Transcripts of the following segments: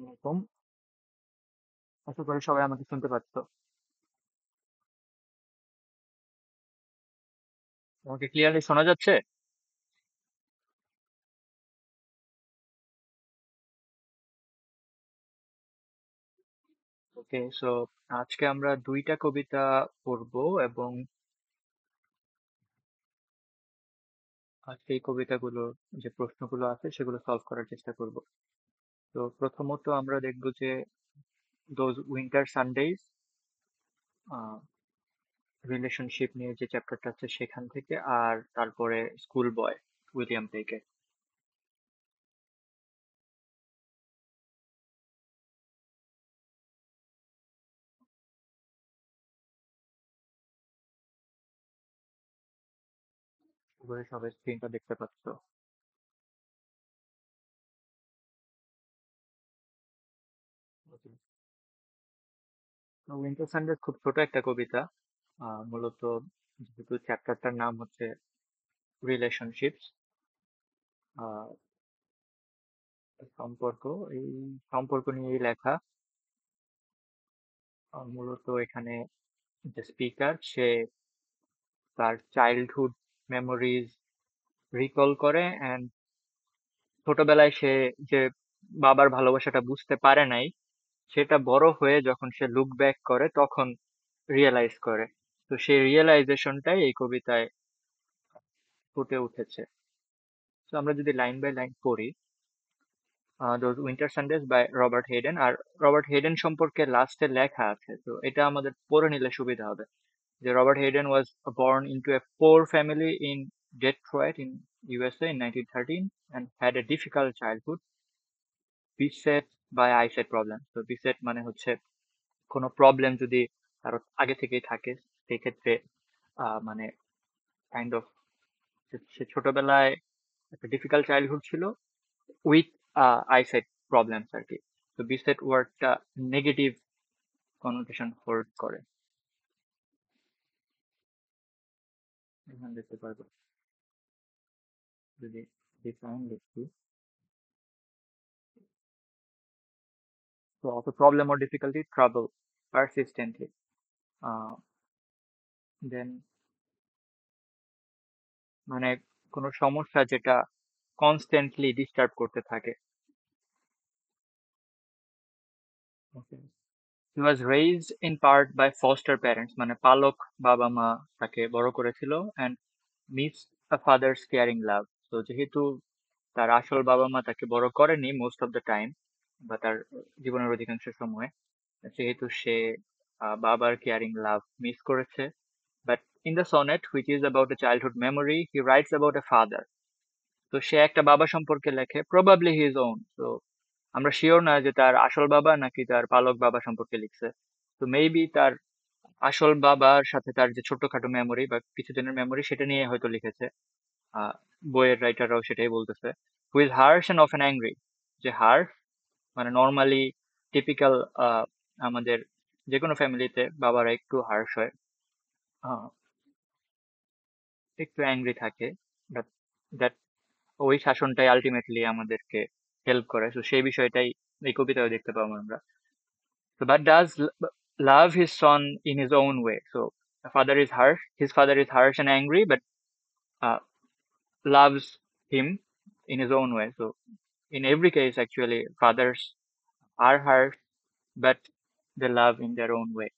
এরকম আশা করি সবাই আমাকে শুনতে পাচ্ছ। আমাকে ক্লিয়ারলি শোনা যাচ্ছে? ওকে, সো আজকে আমরা দুইটা কবিতা পড়বো এবং সেই কবিতাগুলোর যে প্রশ্নগুলো আছে সেগুলো সলভ করার চেষ্টা করব। তো প্রথমত আমরা দেখবো যে দোজ উইন্টার সানডেজ রিলেশনশিপ নিয়ে যে চ্যাপ্টারটা আছে সেখান থেকে, আর তারপরে স্কুল বয় উইলিয়াম থেকে। এবারে সবাই স্ক্রিনটা দেখতে পাচ্ছ? উইন্টার সানডেজ খুব ছোট একটা কবিতা। মূলত যেহেতু চ্যাপ্টারটার নাম হচ্ছে রিলেশনশিপস, সম্পর্ক, এই সম্পর্ক নিয়েই লেখা। মূলত এখানে যে স্পিকার সে তার চাইল্ডহুড মেমোরিজ রিকল করে, অ্যান্ড ছোটবেলায় সে যে বাবার ভালোবাসাটা বুঝতে পারে নাই সেটা বড় হয়ে যখন সে লুক ব্যাক করে তখন রিয়েলাইজ করে। তো সেই রিয়েলাইজেশনটাই এই কবিতায় ফুটে উঠেছে। তো আমরা যদি লাইন বাই লাইন পড়ি, those winter Sundays by Robert Hayden. আর রবার্ট হেডেন সম্পর্কে লাস্টে লেখা আছে, তো এটা আমাদের পড়ে নিলে সুবিধা হবে। যে Robert Hayden was born into a poor family in Detroit in USA in 1913 and had a difficult childhood, beset by eyesight problems. তো beset মানে হচ্ছে কোনো প্রবলেম যদি কারো আগে থেকেই থাকে, সেই ক্ষেত্রে মানে কাইন্ড অফ সে ছোটবেলায় একটা ডিফিকাল্ট চাইল্ডহুড ছিল উইথ আইসাইট প্রবলেমস আর কি। তো বিসেট ওয়ার্ডটা নেগেটিভ কনোটেশন হোল্ড করে। এখানে দেখতে পারবো যদি ডিফাইন লিখি, তো of a problem or difficulty, trouble, persistently. Uh, then মানে কোনো সমস্যা যেটা কনস্ট্যান্টলি ডিস্টার্ব করতে থাকে। Okay. He was raised in part by foster parents, মানে পালক বাবা মা তাকে বড় করেছিল, and missed a father's caring love. তো যেহেতু তার আসল বাবা মা তাকে বড় করেনি মোস্ট অফ দ্য টাইম, বা তার জীবনের অধিকাংশ সময়, যেহেতু সে বাবার কেয়ারিং লাভ মিস করেছে। But in the sonnet, which is about a childhood memory, he writes about a father. তো সে একটা বাবা সম্পর্কে লেখে, প্রবাবলি হিজ ওন। তো আমরা শিওর না যে তার আসল বাবা নাকি তার পালক বাবা সম্পর্কে লিখছে। তো মেবি তার আসল বাবার সাথে তার যে ছোটখাটো মেমোরি বা কিছুদিনের মেমোরি সেটা নিয়ে হয়তো লিখেছে। আহ, বইয়ের রাইটাররাও সেটাই বলতেছে। Who is harsh and often angry. যে হার্শ মানে নর্মালি টিপিক্যাল, আমাদের যে কোনো ফ্যামিলিতে বাবারা একটু হার্শ হয়, আহ, একটু অ্যাংরি থাকে, বাট দ্যাট ওই শাসনটাই আলটিমেটলি আমাদেরকে হেল্প করে। তো সেই বিষয়টাই এই কবিতায় দেখতে পাবো আমরা। So but does love his son in his own way. So the father is harsh, his father is harsh and angry, but uh, loves him in his own way. So in every case, actually, fathers are harsh, but they love in their own way.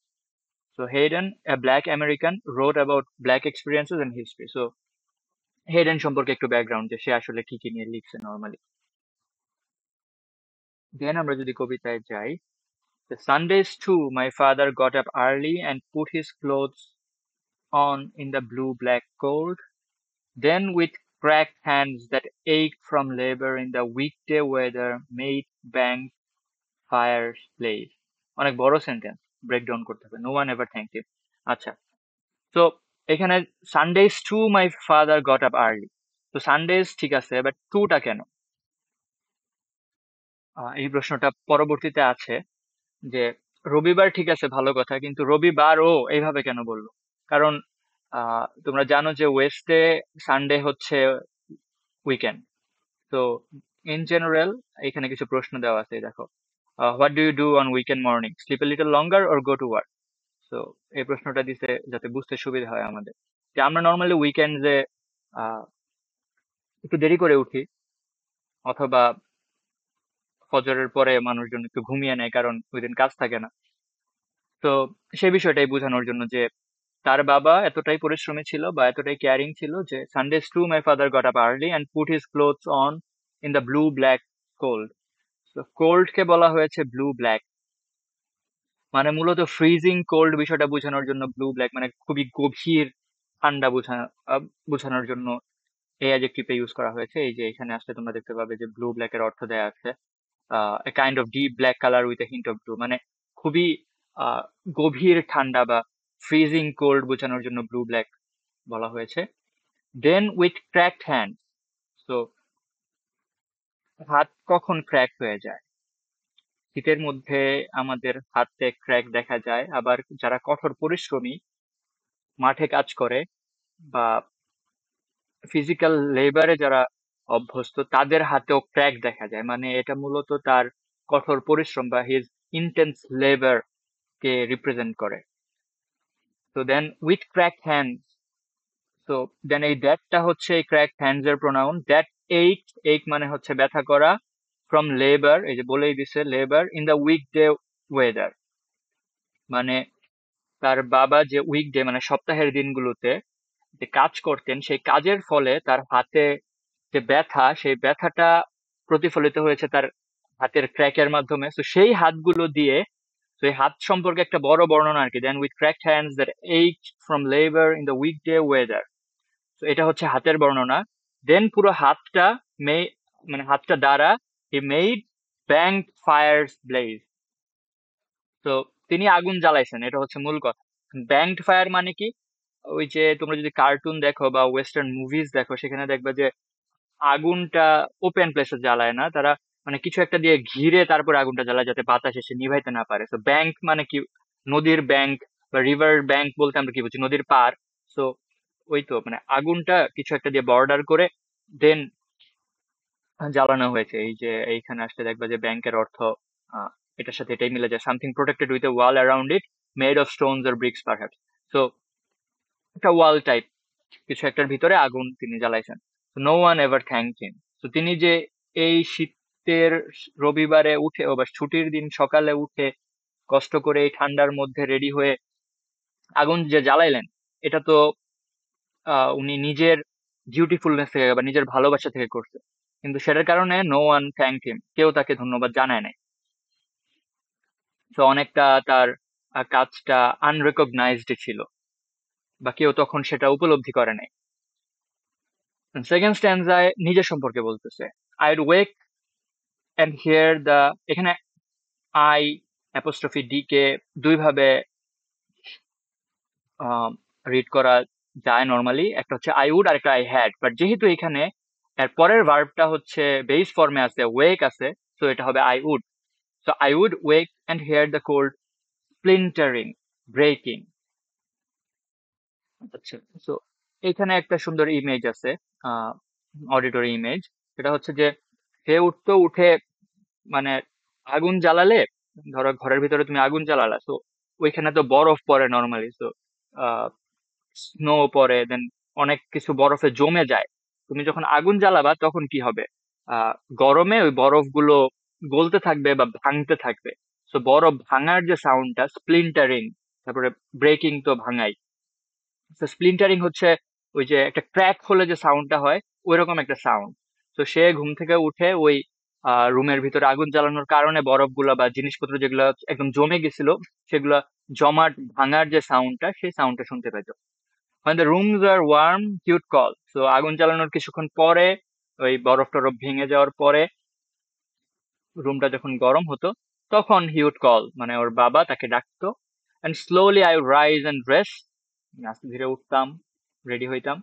So Hayden, a black American, wrote about black experiences and history. So Hayden সম্পর্কে একটু background যে সে আসলে কি কি নিয়ে লিখছে normally. দেন আমরা যদি কবিতায় যাই, the Sundays too my father got up early and put his clothes on in the blue-black cold, then with cracked hands that ached from labor in the weekday weather made banked fires blaze. অনেক বড় sentence, breakdown করতে হবে। No one ever thank you. আচ্ছা, তো এখানে Sundays too my father got up early. তো Sundays ঠিক আছে, বাট টুটা কেন? এই প্রশ্নটা পরবর্তীতে আছে যে রবিবার ঠিক আছে ভালো কথা, কিন্তু রবিবারও এইভাবে কেন বললো? কারণ তোমরা জানো যে ওয়েস্টে সানডে হচ্ছে উইকেন্ড। তো ইন জেনারেল এখানে কিছু প্রশ্ন দেওয়া আছে, দেখো। What do you do on weekend morning, sleep a little longer or go to work? তো এই প্রশ্নটা দিছে যাতে বুঝতে সুবিধা হয় আমাদের, যে আমরা নর্মালি উইকেন্ডে একটু দেরি করে উঠি, অথবা ফজরের পরে মানুষজন একটু ঘুমিয়ে নেয় কারণ ওই দিন কাজ থাকে না। তো সেই বিষয়টাই বোঝানোর জন্য যে তার বাবা এতটাই পরিশ্রমী ছিল বা এতটাই কেয়ারিং ছিল যে Sundays too my father got up early and put his clothes on in the blue black cold. তো কোল্ড কে বলা হয়েছে ব্লু ব্ল্যাক, মানে মূলত ফ্রিজিং কোল্ড বিষয়টা বোঝানোর জন্য ব্লু ব্ল্যাক, মানে খুবই গভীর ঠান্ডা বোঝানোর জন্য এই অ্যাডজেক্টিভটা ইউজ করা হয়েছে। এই যে এখানে আসলে তোমরা দেখতে পাবে যে ব্লু ব্ল্যাক এর অর্থ দেয়া আছে a kind of deep black colour with a hint of blue, মানে খুবই আহ, গভীর ঠান্ডা বা ফ্রিজিং কোল্ড বোঝানোর জন্য ব্লু ব্ল্যাক বলা হয়েছে। দেন উইথ ক্র্যাকড হ্যান্ড, তো হাত কখন ক্র্যাক হয়ে যায়? শীতের মধ্যে আমাদের হাতে ক্র্যাক দেখা যায়, আবার যারা কঠোর পরিশ্রমী মাঠে কাজ করে বা ফিজিক্যাল লেবারে যারা অভ্যস্ত তাদের হাতেও ক্র্যাক দেখা যায়, মানে এটা মূলত তার কঠোর পরিশ্রম বা হিজ ইন্টেন্স লেবার কে রিপ্রেজেন্ট করে। তো দেন উইথ ক্র্যাক হ্যান্ড, তো দেন এই দ্যাটটা হচ্ছে এই ক্র্যাক হ্যান্ডস এর প্রোনাউন। দ্যাট এইক, এইক মানে হচ্ছে ব্যথা করা, ফ্রম লেবার, এই যে বলেই দিছে labour, in the weekday weather, মানে তার বাবা যে উইকডে মানে সপ্তাহের দিনগুলোতে যে কাজ করতেন সেই কাজের ফলে তার হাতে যে ব্যথা, সেই ব্যথাটা প্রতিফলিত হয়েছে তার হাতের ক্র্যাকের মাধ্যমে। তো সেই হাতগুলো দিয়ে, তো এই হাত সম্পর্কে একটা বড় বর্ণনা আর কি, then with cracked hands that ache from labour in the weekday weather. তো এটা হচ্ছে হাতের বর্ণনা। দেন পুরো হাতটা মে মানে হাতটা দ্বারা he made bank fires bless, তো তিনি আগুন জ্বালাইছেন, এটা হচ্ছে মূল কথা। ব্যাংকড ফায়ার মানে কি, ওই যে তোমরা যদি কার্টুন দেখো বা ওয়েস্টার্ন মুভিজ দেখো সেখানে দেখবে যে আগুনটা ওপেন প্লেসে জ্বালায় না তারা, মানে কিছু একটা দিয়ে ঘিরে তারপর আগুনটা জ্বালায় যাতে বাতাস এসে নিভাইতে না পারে। তো ব্যাংক মানে কি, নদীর ব্যাংক বা রিভার ব্যাংক বলতে আমরা কি বুঝি, নদীর পার। তো ওই তো মানে আগুনটা কিছু একটা দিয়ে বর্ডার করে দেন জ্বালানো হয়েছে। এই যে এইখানে আসলে দেখবা যে ব্যাংকের অর্থ আহ, এটার সাথে এটাই মিলে যায়, something protected with a wall around it made of stones or bricks perhaps. তো একটা ওয়াল টাইপ কিছু একটার ভিতরে আগুন তিনি জ্বালাইছেন। No one ever thank him, তো তিনি যে এই শীতের রবিবারে উঠে বা ছুটির দিন সকালে উঠে কষ্ট করে এই ঠান্ডার মধ্যে রেডি হয়ে আগুন যে জ্বালাইলেন, এটা তো উনি নিজের ডিউটিফুলনেস থেকে বা নিজের ভালোবাসা থেকে করছে, কিন্তু সেটার কারণে নো ওয়ান থ্যাংক হিম, কেউ তাকে ধন্যবাদ জানায় নাই। তো অনেকটা তার কাজটা আনরেকগনাইজড ছিল বা কেউ তখন সেটা উপলব্ধি করে নাই। সেকেন্ড স্ট্যান্ডায় নিজের সম্পর্কে বলতেছে, আইড ওয়েক অ্যান্ড হিয়ার দ্য, এখানে আই অ্যাপোস্ট্রফি ডি কে দুই ভাবে রিড করা যায় নর্মালি, একটা হচ্ছে আই উড আর একটা আই হ্যাড, বাট যেহেতু এখানে এর পরের ভার্বটা হচ্ছে বেস ফর্মে আছে, ওয়েক আছে, তো এটা হবে I would. So I would wake and hear the cold splintering, breaking. আচ্ছা, তো এখানে একটা সুন্দর ইমেজ আছে, অডিটরি ইমেজ। সেটা হচ্ছে যে সে উঠতো, উঠে মানে আগুন জ্বালালে, ধরো ঘরের ভিতরে তুমি আগুন জ্বালালা, তো ওইখানে তো বরফ পড়ে নর্মালি, তো স্নো পড়ে, দেন অনেক কিছু বরফে জমে যায়। তুমি যখন আগুন জ্বালাবা তখন কি হবে, আহ গরমে ওই বরফগুলো গলতে থাকবে বা ভাঙতে থাকবে। তো বরফ ভাঙার যে সাউন্ডটা স্প্লিন্টারিং, তারপরে ব্রেকিং তো ভাঙাই, তো স্প্লিন্টারিং হচ্ছে ওই যে একটা ক্র্যাক হলে যে সাউন্ডটা হয়, ওইরকম একটা সাউন্ড। তো সে ঘুম থেকে উঠে ওই রুমের ভিতরে আগুন জ্বালানোর কারণে বরফগুলো বা জিনিসপত্র যেগুলো একদম জমে গেছিল সেগুলা জমাট ভাঙার যে সাউন্ডটা, সেই সাউন্ডটা শুনতে পেত। when the rooms are warm he would call, so আগুন জ্বালানোর কিছুক্ষণ পরে ওই বরফ টরফ ভেঙে যাওয়ার পরে রুমটা যখন গরম হতো তখন he would call, মানে ওর বাবা তাকে ডাকতো। and slowly I would rise and dress, আস্তে ধীরে উঠতাম, রেডি হইতাম,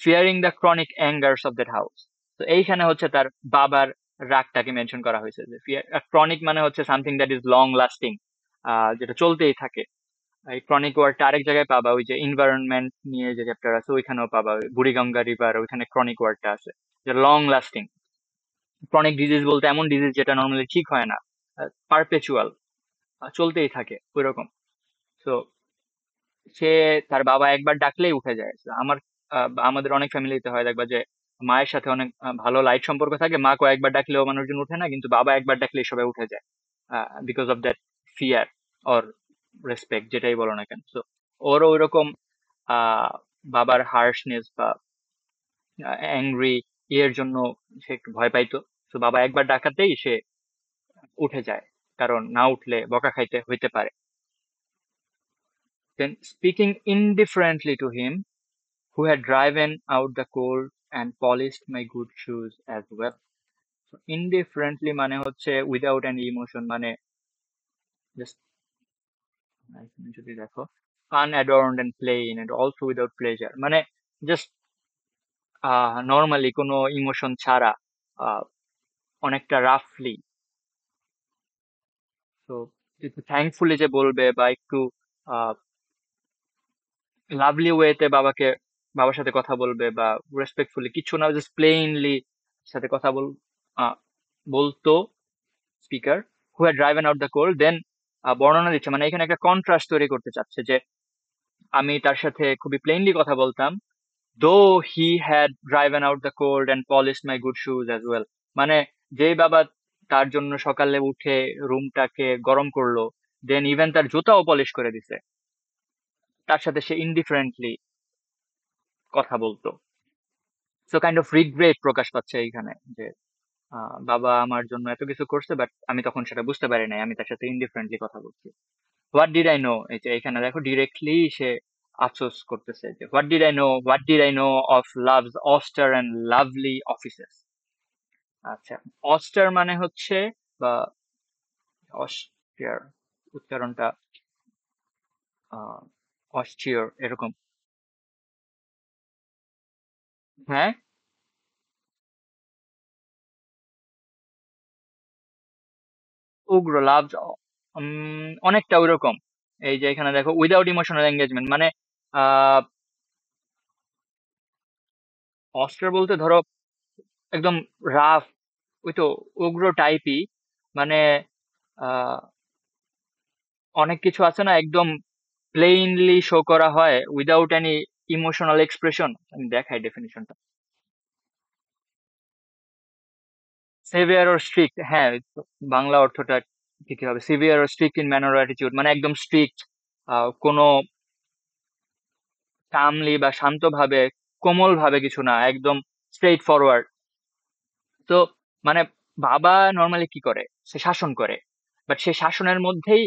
fearing the chronic angers of that house. তো এইখানে হচ্ছে তার বাবার রাগটাকে মেনশন করা হয়েছে, যে ক্রনিক মানে হচ্ছে something that is long lasting, যেটা চলতেই থাকে। এই ক্রনিক ওয়ার্ডটা আরেক জায়গায় পাবা, ওই যে এনভায়রনমেন্ট নিয়ে যে চ্যাপ্টার আছে ওইখানেও পাবা, ওই বুড়িগঙ্গা রিভার ওইখানে ক্রনিক ওয়ার্ডটা আছে, যে লং লাস্টিং। ক্রনিক ডিজিজ বলতে এমন ডিজিজ যেটা নর্মালি ঠিক হয় না, পারপেচুয়াল, চলতেই থাকে ওইরকম। তো সে তার বাবা একবার ডাকলেই উঠে যায়। So, আমাদের অনেক ফ্যামিলিতে হয়, দেখবা যে মায়ের সাথে অনেক ভালো লাইট সম্পর্ক থাকে, মা কয়েকবার ডাকলেও মানুষজন উঠে না, কিন্তু বাবা একবার ডাকলেই সবাই উঠে যায়, because of that fear or respect, যেটাই বলো না কেন। তো ওরও ওইরকম আহ বাবার হার্শনেস বা অ্যাংরি ইয়ের জন্য সে একটু ভয় পাইতো। তো বাবা একবার ডাকাতেই সে উঠে যায়, কারণ না উঠলে বকা খাইতে হইতে পারে। Then, speaking indifferently to him, who had driven out the cold and polished my good shoes as well. So, indifferently মানে হচ্ছে without any emotion, মানে just এখানে যদি দেখো unadorned and plain and also without pleasure, মানে just normally কোনো emotion ছাড়া, আহ, অনেকটা রাফলি। তো একটু থ্যাঙ্কফুলি যে বলবে বা একটু লাভলি ওয়েতে বাবার সাথে কথা বলবে বা রেসপেক্টফুলি, কিছু না, জাস্ট প্লেইনলি সাথে কথা আহ, বলতো speaker, who had driven out the cold. Then বর্ণনা দিচ্ছে, মানে এখানে একটা কন্ট্রাস্ট তৈরি করতে চাচ্ছে যে আমি তার সাথে খুবই প্লেইনলি কথা বলতাম, দো he had driven out the cold and polished my good shoes as well. মানে যেই বাবা তার জন্য সকালে উঠে রুমটাকে গরম করলো, দেন ইভেন তার জুতাও পলিশ করে দিছে, তার সাথে সে ইনডিফারেন্টলি কথা বলতো। সো কাইন্ড অফ রিগ্রেট প্রকাশ পাচ্ছে এইখানে, যে বাবা আমার জন্য এত কিছু করছে, বাট আমি তখন সেটা বুঝতে পারি নাই, আমি তার সাথে ইনডিফারেন্টলি কথা বলছি। হোয়াট ডিড আই নো, এই যে এখানে দেখো ডিরেক্টলি সে আফসোস করতেছে যে what did I know of loves austere and lovely offices. আচ্ছা, অস্টার মানে হচ্ছে, বা অস্টিয়ার উচ্চারণটা অস্টিয়ার এরকম। হ্যাঁ, উগ্র লাভস, অনেকটা ওইরকম। এই যে এখানে দেখো উইদাউট ইমোশনাল এঙ্গেজমেন্ট, মানে আহ অস্টার বলতে ধরো একদম রাফ, ওই তো উগ্র টাইপই, মানে আহ অনেক কিছু আছে না একদম প্লেইনলি শো করা হয় উইদাউট এনি ইমোশনাল এক্সপ্রেশন। আমি দেখাই ডেফিনিশনটা। সেভিয়ার অর স্ট্রিক্ট, হ্যাঁ, তো বাংলা অর্থটা ঠিকই হবে, severe or strict in manner attitude, মানে একদম স্ট্রিক্ট, কোনো কামলি বা শান্তভাবে, কোমল ভাবে কিছু না, একদম স্ট্রেইট ফরওয়ার্ড। তো মানে বাবা নর্মালি কি করে, সে শাসন করে, বাট সে শাসনের মধ্যেই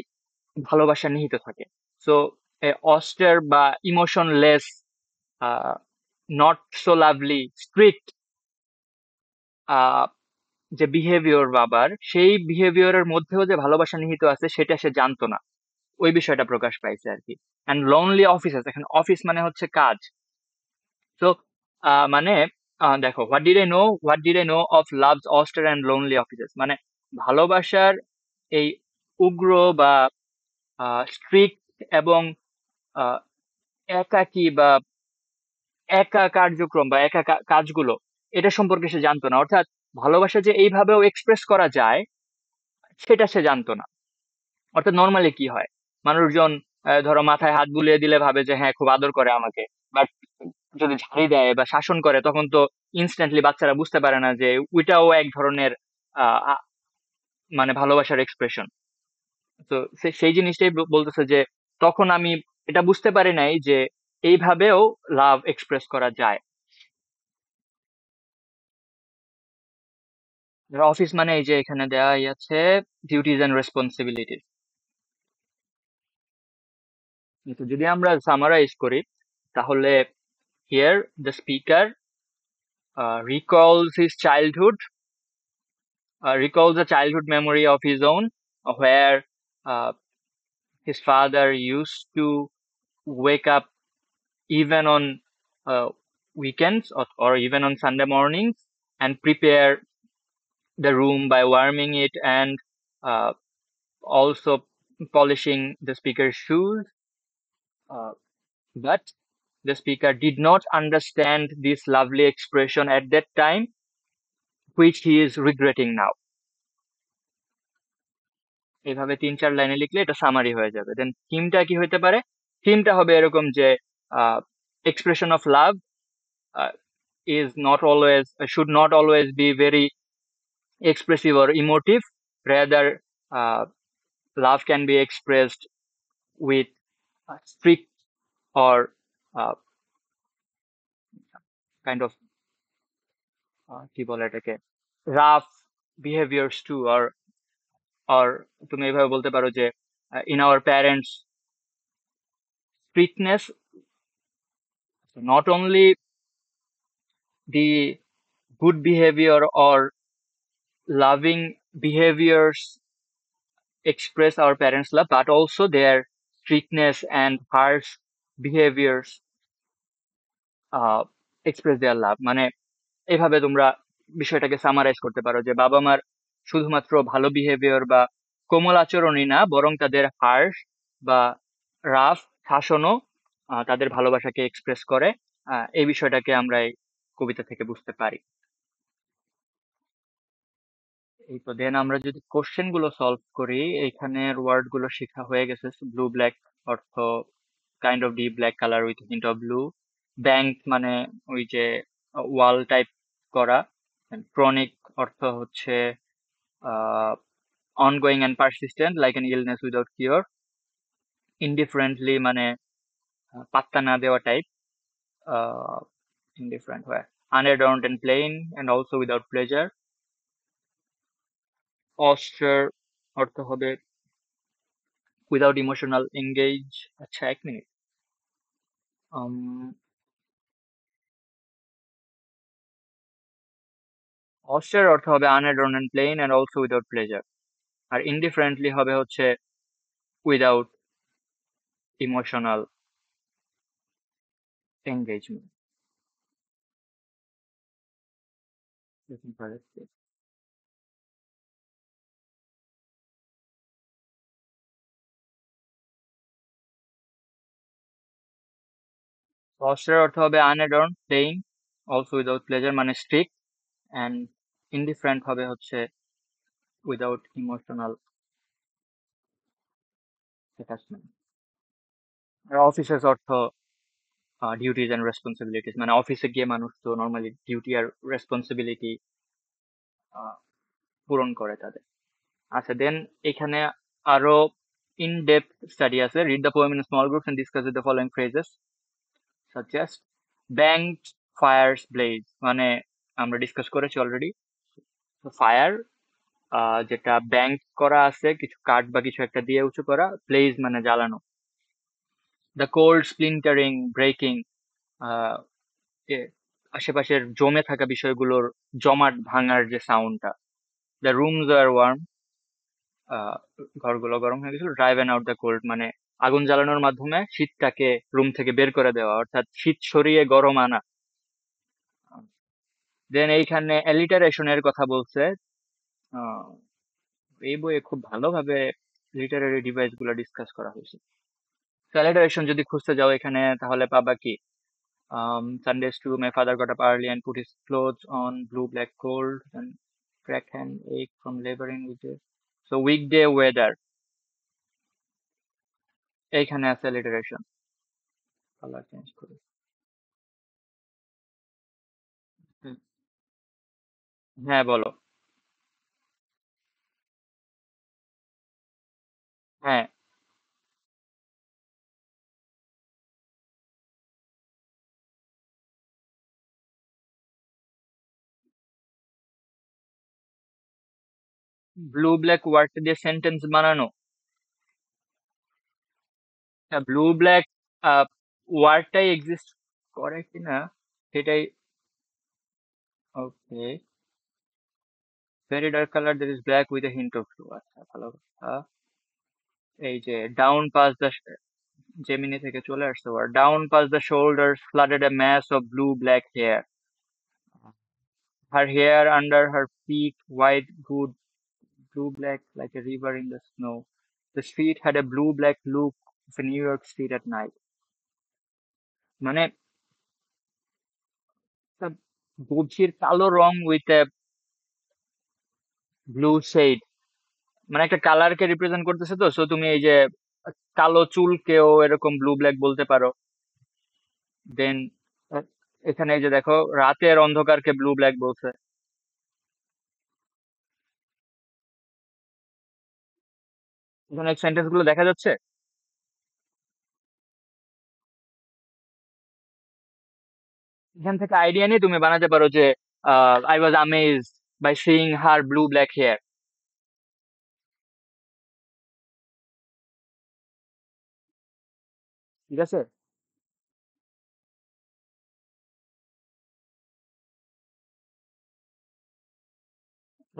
ভালোবাসা নিহিত থাকে। সো অস্টার বা emotionless, not so lovely, strict যে বিহেভিয়র বাবার, সেই বিহেভিয়রের মধ্যেও যে ভালোবাসা নিহিত আছে সেটা সে জানতো না, ওই বিষয়টা প্রকাশ পাইছে আর কি। অ্যান্ড লোনলি অফিসেস, এখানে অফিস মানে হচ্ছে কাজ। তো মানে দেখো, what did I know of loves austere and lonely offices, মানে ভালোবাসার এই উগ্র বা স্ট্রিক্ট এবং আহ, একাকী বা একা কার্যক্রম বা একা কাজগুলো, এটা সম্পর্কে সে জানতো না। অর্থাৎ ভালোবাসা যে এইভাবেও এক্সপ্রেস করা যায় সেটা সে জানতো না। অর্থাৎ নর্মালি কি হয়, মানুষজন ধরো মাথায় হাত বুলিয়ে দিলে ভাবে যে হ্যাঁ খুব আদর করে আমাকে, বাট যদি ঝাড়ি দেয় বা শাসন করে তখন তো ইনস্ট্যান্টলি বাচ্চারা বুঝতে পারে না যে ওইটাও এক ধরনের আহ, আ- মানে ভালোবাসার এক্সপ্রেশন। তো সেই জিনিসটাই বলতেছে যে তখন আমি এটা বুঝতে পারি নাই যে এইভাবেও লাভ এক্সপ্রেস করা যায়। অফিস মানে এই যে এখানে দেওয়াই আছে, ডিউটিজ এন্ড রেসপন্সিবিলিটিস। তো যদি আমরা সামারাইজ করি, তাহলে here the speaker recalls his childhood, recalls a childhood memory of his own, where uh, his father used to wake up even on uh, weekends, or even on Sunday mornings, and prepare the room by warming it and uh, also polishing the speaker's shoes. Uh, but the speaker did not understand this lovely expression at that time, which he is regretting now. এইভাবে ৩-৪ লাইনে লিখলে এটা summary হয়ে যাবে। দেন থিমটা কি হইতে পারে? থিমটা হবে এরকম যে expression of love is not always should not always be very expressive or emotive. Rather, love can be expressed with strict or uh, kind of কি বলে এটাকে রাফ বিহেভিয়ার্স টু or তুমি এভাবে বলতে পারো যে in our parents strictness, not only the good behavior or loving behaviors express our parents' love, but also their strictness and harsh behaviors uh, express their love. মানে এভাবে তোমরা বিষয়টাকে summarise করতে পারো যে বাবা মার শুধুমাত্র ভালো বিহেভিয়ার বা কোমল আচরণই না, বরং তাদের হার্শ বা রাফ শাসনও তাদের ভালোবাসাকে এক্সপ্রেস করে। এই বিষয়টাকে আমরা এই কবিতা থেকে বুঝতে পারি। এই তো দেন আমরা যদি কোশ্চেন গুলো সলভ করি, এখানের ওয়ার্ড গুলো শেখা হয়ে গেছে। ব্লু ব্ল্যাক অর্থ kind of deep black colour with hint of blue. Bank মানে ওই যে ওয়াল টাইপ করা। ক্রনিক অর্থ হচ্ছে ongoing and persistent like an illness without cure. Indifferently মানে পাত্তা না দেওয়া টাইপ। Indifferent হয় unadorned and plain and also without pleasure. Austere অর্থ হবে without emotional engage. আচ্ছা এক মিনিট, austere অর্থ হবে unadorned and plain and also without pleasure, R indifferently হবে হচ্ছে without emotional engagement. Looking for it. Austere অর্থ হবে unadorned, plain, also without pleasure মানে strict, and indifferent হবে হচ্ছে without emotional attachment. আর offices অর্থ ডিউটিজ এন্ড রেসপন্সিবিলিটিস মানে অফিসে গিয়ে মানুষ তো নর্মালি ডিউটি আর রেসপন্সিবিলিটি পূরণ করে তাদের। আচ্ছা দেন এখানে আরো ইন ডেপথ স্টাডি আছে। Read the poem in small groups and discuss with the following phrases suggest banked fires blaze মানে আমরা ডিসকাস করেছি অলরেডি। ফায়ার যেটা ব্যাংক করা আছে কিছু কাঠ বা কিছু একটা দিয়ে উঁচু করা, ব্লেজ মানে জ্বালানো। দ্য কোল্ড স্প্লিন্টারিং ব্রেকিং আশেপাশের জমে থাকা বিষয়গুলোর জমাট ভাঙার যে সাউন্ডটা। দ্য রুমস আর ওয়ার্ম ঘরগুলো গরম হয়ে গেছিল। ড্রাইভ আউট দ্য কোল্ড মানে আগুন জ্বালানোর মাধ্যমে শীতটাকে রুম থেকে বের করে দেওয়া, অর্থাৎ শীত সরিয়ে গরম আনা। দেন এইখানে অ্যালিটারেশনের কথা বলছে। এই বইয়ে খুব ভালোভাবে লিটারারি ডিভাইস গুলো ডিসকাস করা হয়েছে। অ্যালিটারেশন যদি খুঁজতে যাও এখানে তাহলে পাবা কি Sundays too, my father got up early and put his clothes on, blue black cold, and crack hand ache from laboring with it. So weekday weather এইখানে আছে alliteration. কালার চেঞ্জ করি। হুম, হ্যাঁ বলো। হ্যাঁ, ব্লু ব্ল্যাক ওয়ার্ডটা দিয়ে sentence বানানো। হ্যাঁ, ব্লু ব্ল্যাক ওয়ার্ডটাই এক্সিস্ট করে কিনা সেটাই। Okay, very dark colour that is black with a hint of blue. আচ্ছা ভালো কথা। এই যে ডাউন পাস দ্য জেমিনি থেকে চলে আসছে word. Down past the shoulders flooded a mass of blue black hair. Her hair under her feet white good blue black like a river in the snow. The street had a blue black look of a New York street at night. মানে একটা গভীর কালো রং with a blue shade মানে একটা কালারকে represent করতেছে, তো so তুমি এই যে কালো চুলকেও এরকম ব্লু ব্ল্যাক বলতে পারো। দেন এখানে এই যে দেখো, রাতের অন্ধকারকে ব্লু ব্ল্যাক বলছে। এখানে সেন্টেন্স গুলো দেখা যাচ্ছে। এখান থেকে আইডিয়া নিয়ে তুমি বানাতে পারো যে I was amazed by seeing her blue black hair. ঠিক আছে।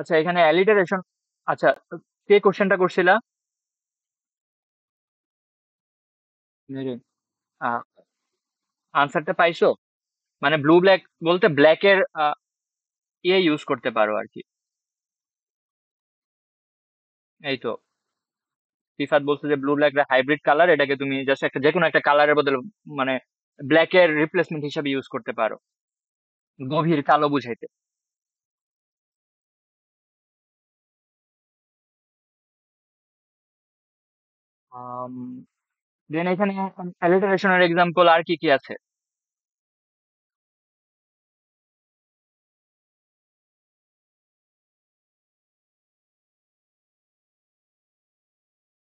আচ্ছা, এখানে অ্যালিটারেশন। আচ্ছা, কে কোশ্চেনটা করছিলা? আনসারটা পাইছো? মানে ব্লু ব্ল্যাক বলতে ব্ল্যাকের ইয়ে ইউজ করতে পারো আর কি। এই তো, ফিফাত বলছে যে ব্লু ব্ল্যাক হাইব্রিড কালার, এটাকে তুমি জাস্ট একটা যে কোনো একটা কালারের বদলে মানে ব্ল্যাকের রিপ্লেসমেন্ট হিসাবে ইউজ করতে পারো, গভীর কালো বুঝাইতে। দেন এখানে অ্যালিটারেশনের এক্সাম্পল আর কি কি আছে?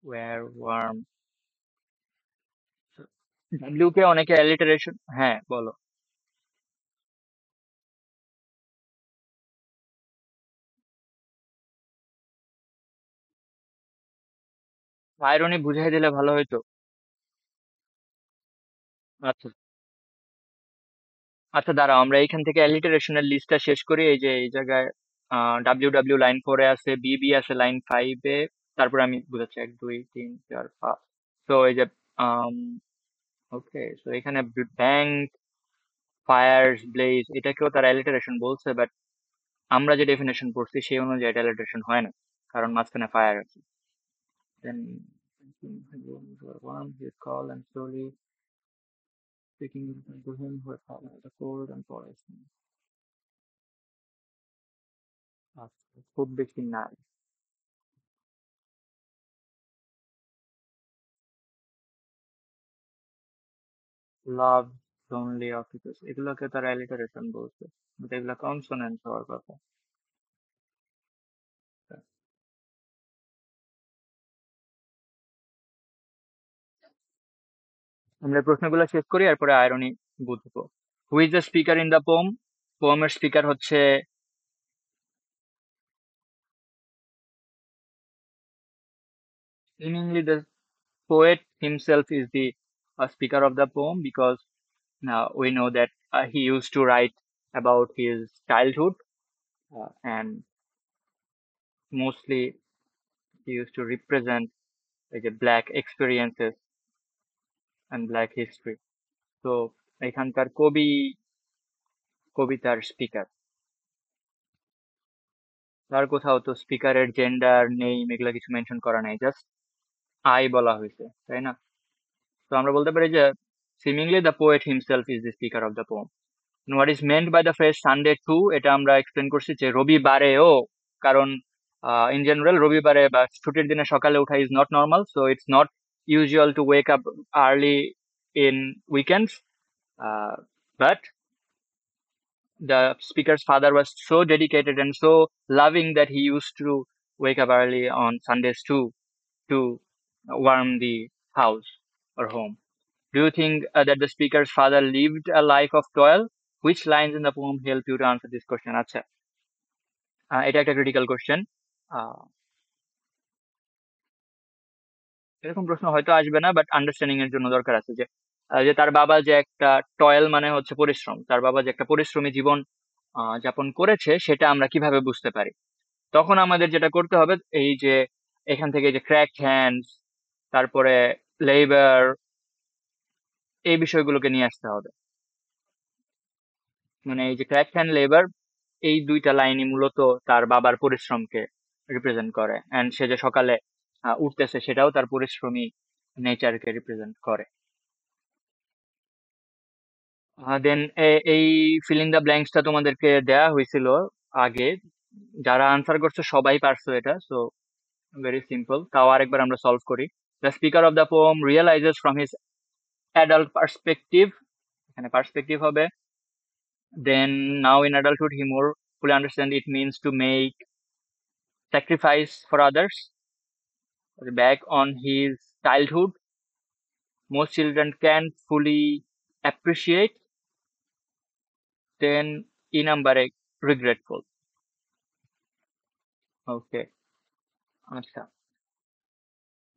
Wire worm. ডাব্লিউ কে অনেকে অ্যালিটারেশন, হ্যাঁ বলো। আয়রনি বুঝাই দিলে ভালো হইতো। আচ্ছা, আচ্ছা দাঁড়াও, আমরা এইখান থেকে অ্যালিটারেশনের লিস্টটা শেষ করি। এই যে এই জায়গায় ডাব্লিউ ডাব্লিউ লাইন 4 আছে, বিবি আছে লাইন 5-এ। তারপরে আমি বুঝাচ্ছি 1 2 3 4 5। তো এই যে ওকে, তো এখানে ব্যাংক, ফায়ার্স, ব্লেজ, এটাকেও তার অ্যালিটারেশন বলছে, বাট আমরা যে ডেফিনেশন পড়ছি সেই অনুযায়ী এটা অ্যালিটারেশন হয় না, কারণ মাঝখানে ফায়ার আছে। Then one his call and slowly speaking to him who had fallen the cold and forest. আচ্ছা, খুব বেশি নাই। লাভ, লোনলি, অফিসার্স, এগুলোকে তারা অ্যালিটারেশন বলছে, but এগুলা কনসোনেন্ট হওয়ার কথা। আমরা প্রশ্নগুলো শেষ করি, এরপরে আয়রনি বুঝবো। Who is the speaker in the poem? পোমের স্পিকার হচ্ছে seemingly the poet himself is the speaker of the poem, because we know that he used to write about his childhood, and mostly he used to represent like a black experiences and black history. তো এখানকার কবি, কবিতার speaker, তার কোথাও তো স্পিকারের gender নেই, এগুলা কিছু মেনশন করা নাই, জাস্ট আই বলা হয়েছে, তাই না? তো আমরা বলতে পারি যে seemingly the poet himself is the speaker of the poem. And what is meant by the phrase Sunday too, এটা আমরা এক্সপ্লেন করছি যে রবিবারেও, কারণ ইন জেনারেল রবিবারে বা ছুটির দিনে সকালে ওঠা is not normal, so it's not usual to wake up early in weekends. But the speaker's father was so dedicated and so loving that he used to wake up early on Sundays too, to warm the house or home. Do you think that the speaker's father lived a life of toil? Which lines in the poem help you to answer this question? আচ্ছা, এটা একটা critical question. এরকম প্রশ্ন হয়তো আসবে না, but understanding এর জন্য দরকার আছে যে যে তার বাবা যে একটা টয়েল মানে হচ্ছে পরিশ্রম, তার বাবা যে একটা পরিশ্রমী জীবন যাপন করেছে, সেটা আমরা কিভাবে বুঝতে পারি? তখন আমাদের যেটা করতে হবে, এই যে এখান থেকে যে ক্র্যাক হ্যান্ডস, তারপরে লেবার, এই বিষয়গুলোকে নিয়ে আসতে হবে। মানে এই যে ক্র্যাক হ্যান্ড, লেবার, এই দুইটা লাইনই মূলত তার বাবার পরিশ্রমকে রিপ্রেজেন্ট করে, এন্ড সে যে সকালে উঠতেছে সেটাও তার পরিশ্রমী নেচারকে রিপ্রেজেন্ট করে। দেন এই ফিলিং দ্য ব্ল্যাঙ্কসটা তোমাদেরকে দেয়া হয়েছিল আগে, যারা আনসার করছো সবাই পারছো এটা, সো ভেরি সিম্পল, তাও আরেকবার আমরা সলভ করি। The speaker of the poem realises from his adult perspective, এখানে পার্সপেক্টিভ হবে। Then now in adulthood, he more fully understand it means to make sacrifice for others. Back on his childhood, most children can fully appreciate. Then E number regretful. Okay, আচ্ছা।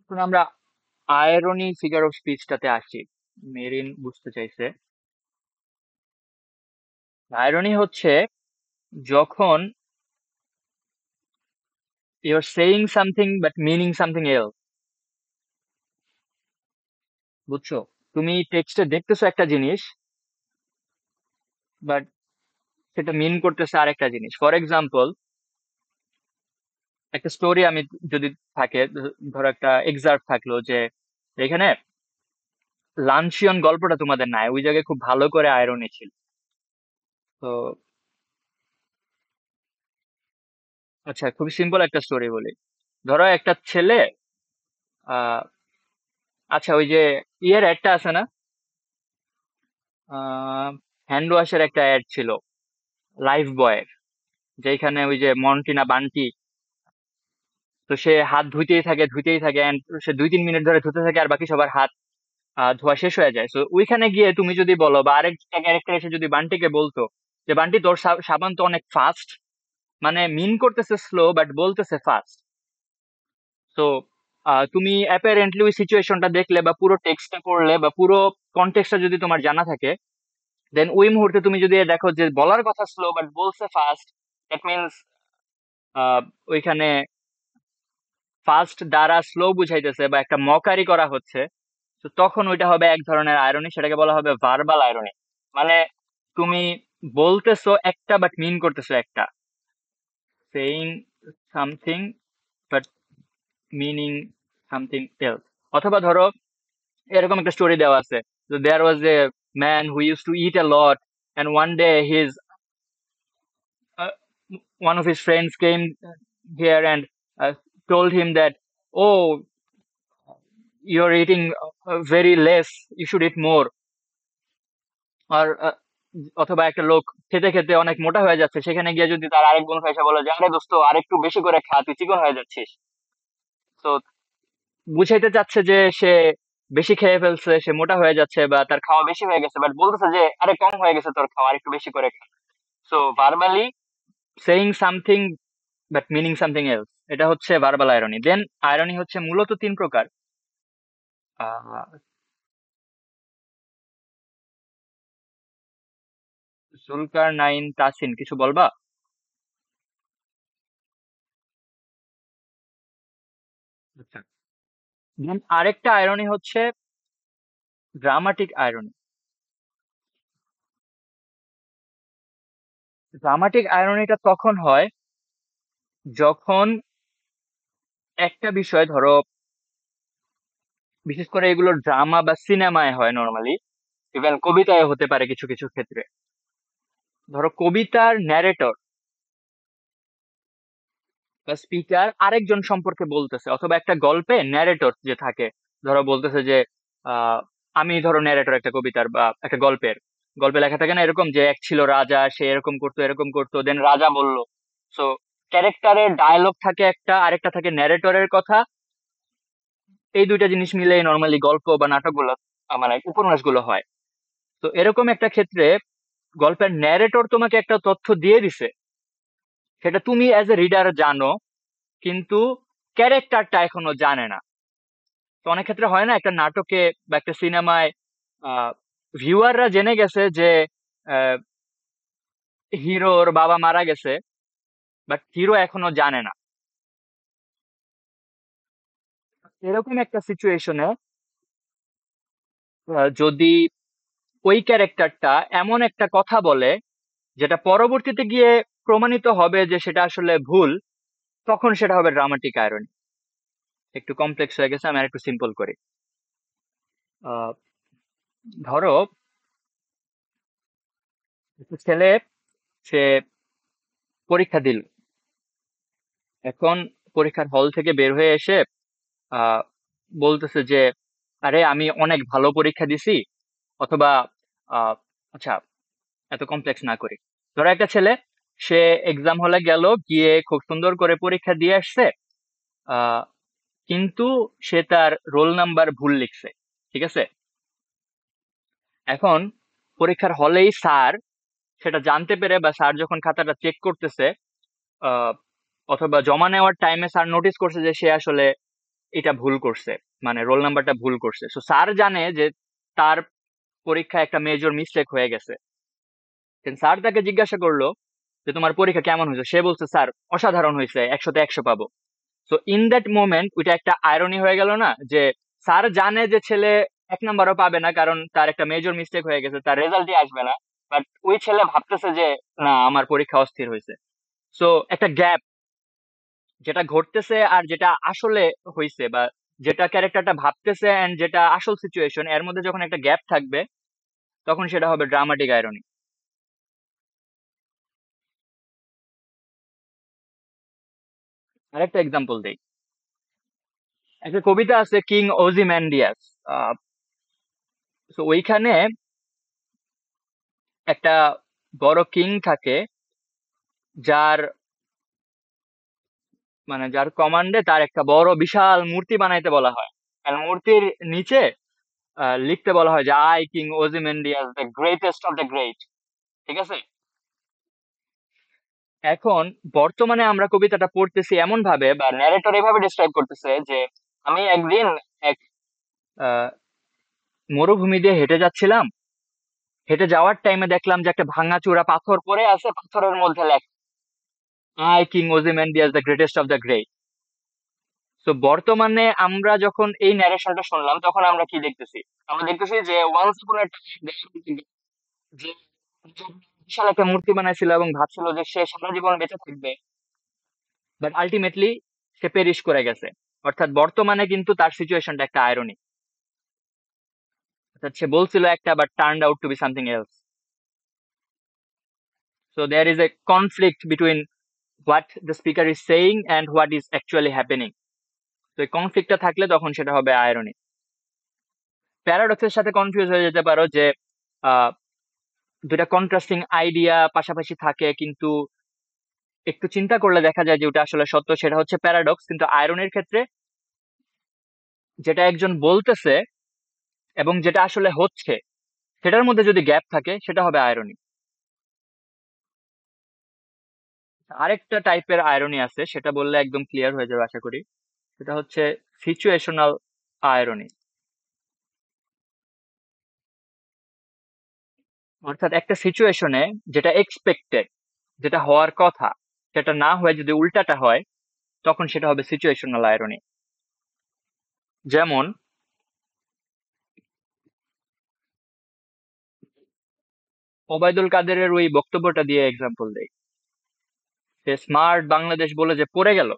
এখন আমরা irony figure of স্পিচটাতে আসি। Marine বুঝতে চাইছে irony হচ্ছে যখন your saying something but meaning something else. বুঝছো? তুমি টেক্সটে দেখতেছো একটা জিনিস, বাট সেটা মিন করতেছে আরেকটা জিনিস। ফর এক্সাম্পল, একটা স্টোরি আমি যদি থাকে, ধরো একটা এক্সার্ট থাকলো যে এখানে লাঞ্চিয়ন গল্পটা তোমাদের নাই, ওই জায়গায় খুব ভালো করে আয়রনি ছিল। তো আচ্ছা, খুবই সিম্পল একটা স্টোরি বলি। ধরো একটা ছেলে, আহ আচ্ছা ওই যে ইয়ের অ্যাডটা আছে না, হ্যান্ড ওয়াশের একটা অ্যাড ছিল লাইফ বয়ের, যেখানে ওই যে মন্টিনা বান্টি, তো সে হাত ধুইতেই থাকে and সে 2-3 মিনিট ধরে ধুতে থাকে আর বাকি সবার হাত ধোয়া শেষ হয়ে যায়। তো ওইখানে গিয়ে তুমি যদি বলো, বা আরেকটা ক্যারেক্টার এসে যদি বান্টিকে বলতো যে বান্টি তোর সাবান তো অনেক ফাস্ট, মানে মিন করতেছে স্লো বাট বলতেছে ফাস্ট। তো তুমি অ্যাপারেন্টলি ওই সিচুয়েশনটা দেখলে বা পুরো টেক্সটটা পড়লে বা পুরো কনটেক্সটটা যদি তোমার জানা থাকে, দেন ওই মুহূর্তে তুমি যদি দেখো যে বলার কথা স্লো বাট বলছে ফাস্ট, দ্যাট মিনস ওইখানে ফাস্ট দ্বারা স্লো বুঝাইতেছে বা একটা মকারি করা হচ্ছে। তো তখন ওইটা হবে এক ধরনের আয়রনি, সেটাকে বলা হবে ভার্বাল আয়রনি। মানে তুমি বলতেছো একটা বাট মিন করতেছো একটা, saying something but meaning something else. অথবা ধরো এরকম একটা স্টোরি দেওয়া আছে, there was a man who use to eat a lot, and one day his uh, one of his friends came here and told him that, oh, you're eating very less, you should eat more. আর অথবা একটা লোক খেতে খেতে অনেক মোটা হয়ে যাচ্ছে, সেখানে গিয়ে যদি তার আরেক বন্ধু এসে বলে যে আরে দোস্ত আরেকটু বেশি করে খা, তুই চিকন হয়ে যাচ্ছিস। তো বুঝাইতে চাচ্ছে যে সে বেশি খেয়ে ফেলছে, সে মোটা হয়ে যাচ্ছে বা তার খাওয়া বেশি হয়ে গেছে, বাট বলতেছে যে আরে কম হয়ে গেছে তোর খাওয়া, আরেকটু বেশি করে খা। So verbally saying something but meaning something else, এটা হচ্ছে ভার্বাল আয়রনি। দেন আয়রনি হচ্ছে মূলত 3 প্রকার। আহ জুলকার নাইন তাসিন, কিছু বলবা? আচ্ছা, দেন আরেকটা আয়রনি হচ্ছে ড্রামাটিক আয়রনি। ড্রামাটিক আয়রনিটা তখন হয় যখন একটা বিষয়, ধরো বিশেষ করে এগুলো ড্রামা বা সিনেমায় হয় নর্মালি, ইভেন কবিতায় হতে পারে কিছু কিছু ক্ষেত্রে। ধরো কবিতার ন্যারেটর বা স্পিকার আরেকজন সম্পর্কে বলতেছে, অথবা একটা গল্পে ন্যারেটর যে থাকে, ধরো বলতেছে যে আহ আমি ধরো ন্যারেটর একটা কবিতার বা একটা গল্পের, গল্পে লেখা থাকে না এরকম যে এক ছিল রাজা, সে এরকম করতো দেন রাজা বলল। সো ক্যারেক্টারের ডায়লগ থাকে একটা, আরেকটা থাকে ন্যারেটরের কথা। এই দুইটা জিনিস মিলেই নর্মালি গল্প বা নাটকগুলো মানে উপন্যাসগুলো হয়। তো এরকম একটা ক্ষেত্রে গল্পের ন্যারেটর তোমাকে একটা তথ্য দিয়ে দিছে, সেটা তুমি অ্যাজ এ রিডার জানো, কিন্তু ক্যারেক্টারটা এখনো জানে না। তো অনেক ক্ষেত্রে হয় না একটা নাটকে বা একটা সিনেমায় ভিউয়াররা জেনে গেছে যে হিরোর বাবা মারা গেছে, বাট হিরো এখনো জানে না। এরকম একটা সিচুয়েশনে যদি ওই ক্যারেক্টারটা এমন একটা কথা বলে যেটা পরবর্তীতে গিয়ে প্রমাণিত হবে যে সেটা আসলে ভুল, তখন সেটা হবে ড্রামাটিক আয়রনি। একটু কমপ্লেক্স হয়ে গেছে, আমি আর একটু সিম্পল করি। আহ, ধরো একটা ছেলে, সে পরীক্ষা দিল। এখন পরীক্ষার হল থেকে বের হয়ে এসে আহ বলতেছে যে আরে আমি অনেক ভালো পরীক্ষা দিছি, অথবা আহ আচ্ছা, এত কমপ্লেক্স না করি। ধরো একটা ছেলে, সে এক্সাম হলে গেল, গিয়ে খুব সুন্দর করে পরীক্ষা দিয়ে আসছে, আহ কিন্তু সে তার রোল নাম্বার ভুল লিখছে, ঠিক আছে? এখন পরীক্ষার হলেই স্যার সেটা জানতে পেরে, বা স্যার যখন খাতাটা চেক করতেছে, আহ, অথবা জমা নেওয়ার টাইমে স্যার নোটিস করছে যে সে আসলে এটা ভুল করছে, মানে রোল নাম্বারটা ভুল করছে। তো স্যার জানে যে তার পরীক্ষায় একটা মেজর মিস্টেক হয়ে গেছে। স্যার তাকে জিজ্ঞাসা করলো যে তোমার পরীক্ষা কেমন হয়েছে, সে বলছে স্যার অসাধারণ হয়েছে, 100-তে 100 পাবো। তো ইন দ্যাট মোমেন্ট ওইটা একটা আয়রনি হয়ে গেল না, যে স্যার জানে যে ছেলে 1 নাম্বারও পাবে না, কারণ তার একটা মেজর মিস্টেক হয়ে গেছে, তার রেজাল্টই আসবে না। বাট ওই ছেলে ভাবতেছে যে না, আমার পরীক্ষা অস্থির হয়েছে। সো একটা গ্যাপ, যেটা ঘটতেছে আর যেটা আসলে হয়েছে, বা যেটা ক্যারেক্টারটা ভাবতেছে এন্ড যেটা আসল সিচুয়েশন, এর মধ্যে যখন একটা গ্যাপ থাকবে, তখন সেটা হবে ড্রামাটিক আয়রনি। আরেকটা এক্সাম্পল দেই। একটা কবিতা আছে কিং ওজিম্যান্ডিয়াস। তো ওইখানে একটা বড় কিং থাকে, যার যার কমান্ডে তার একটা বড় বিশাল মূর্তি বানাইতে বলা হয়। আর মূর্তির নিচে লিখতে বলা হয় যে I king Ozymandias the greatest of the great, ঠিক আছে? এখন বর্তমানে আমরা কবিতাটা পড়তেছি এমন ভাবে, বা ন্যারেটর এভাবে ডিসক্রাইব করতেছে যে আমি একদিন এক আহ, মরুভূমি দিয়ে হেঁটে যাচ্ছিলাম, হেঁটে যাওয়ার টাইমে দেখলাম যে একটা ভাঙাচোরা পাথর পড়ে আছে, পাথরের মধ্যে লেখা I king Ozymandias the greatest of the great. তো বর্তমানে আমরা যখন এই ন্যারেশনটা শুনলাম, তখন আমরা কি দেখতেছি? আমরা দেখতেছি যে ওয়ান্স আপন এ টাইম, যে যে বিশাল একটা মূর্তি বানাইছিল এবং ভাবছিল যে সে সারা জীবন বেঁচে থাকবে, বাট আলটিমেটলি সে পেরিশ করে গেছে। অর্থাৎ বর্তমানে কিন্তু তার সিচুয়েশনটা একটা আয়রনি। অর্থাৎ সে বলছিল একটা, but turned out to be something else. So there is a conflict between what the speaker is saying and what is actually happening. তো এই কনফ্লিক্টটা থাকলে তখন সেটা হবে আয়রনি। প্যারাডক্সের সাথে কনফিউজ হয়ে যেতে পারো যে আহ দুটা কন্ট্রাস্টিং আইডিয়া পাশাপাশি থাকে, কিন্তু একটু চিন্তা করলে দেখা যায় যে ওটা আসলে সত্য, সেটা হচ্ছে প্যারাডক্স। কিন্তু আয়রনের ক্ষেত্রে যেটা একজন বলতেছে এবং যেটা আসলে হচ্ছে, সেটার মধ্যে যদি গ্যাপ থাকে, সেটা হবে আয়রনি। আরেকটা টাইপের আয়রনি আছে, সেটা বললে একদম ক্লিয়ার হয়ে যাবে আশা করি। সেটা হচ্ছে সিচুয়েশনাল আয়রনি। অর্থাৎ একটা সিচুয়েশনে যেটা এক্সপেক্টেড, যেটা হওয়ার কথা, সেটা না হয়ে যদি উল্টাটা হয়, তখন সেটা হবে সিচুয়েশনাল আয়রনি। যেমন ওবায়দুল কাদেরের ওই বক্তব্যটা দিয়ে এক্সাম্পল দেই। সে স্মার্ট বাংলাদেশ বলে যে পড়ে গেল,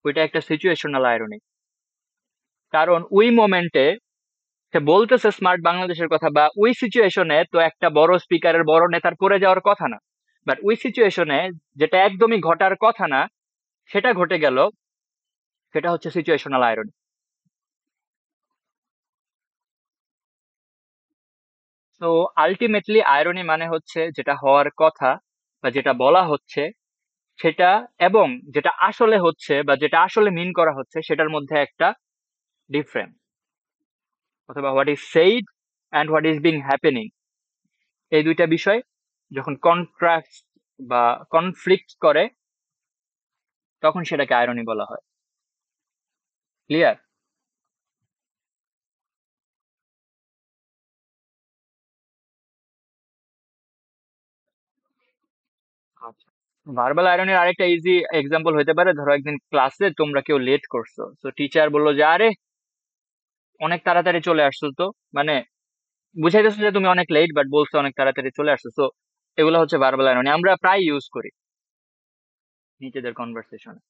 ওইটা একটা সিচুয়েশনাল আয়রনি। কারণ ওই মোমেন্টে সে বলতেছে স্মার্ট বাংলাদেশের কথা, বা ওই সিচুয়েশনে তো একটা বড় স্পিকারের, বড় নেতার পড়ে যাওয়ার কথা না, বাট ওই সিচুয়েশনে যেটা একদমই ঘটার কথা না, সেটা ঘটে গেল, সেটা হচ্ছে সিচুয়েশনাল আয়রনি। তো আলটিমেটলি আয়রনি মানে হচ্ছে যেটা হওয়ার কথা বা যেটা বলা হচ্ছে সেটা, এবং যেটা আসলে হচ্ছে বা যেটা আসলে মিন করা হচ্ছে, সেটার মধ্যে একটা ডিফারেন্স, অথবা what is said and what is being happening, এই দুইটা বিষয় যখন কন্ট্রাস্ট বা কনফ্লিক্ট করে, তখন সেটাকে আয়রনি বলা হয়। ক্লিয়ার? আচ্ছা, ভার্বাল আয়রনের আরেকটা ইজি এক্সাম্পল হতে পারে, ধরো একদিন ক্লাসে তোমরা কেউ লেট করছো, তো টিচার বললো যে আরে অনেক তাড়াতাড়ি চলে আসছো তো, মানে বুঝাইতেছো যে তুমি অনেক লেট, বাট বলছো অনেক তাড়াতাড়ি চলে আসছো। তো এগুলো হচ্ছে ভার্বাল আয়রনি, আমরা প্রায় ইউজ করি নিজেদের কনভারসেশনে।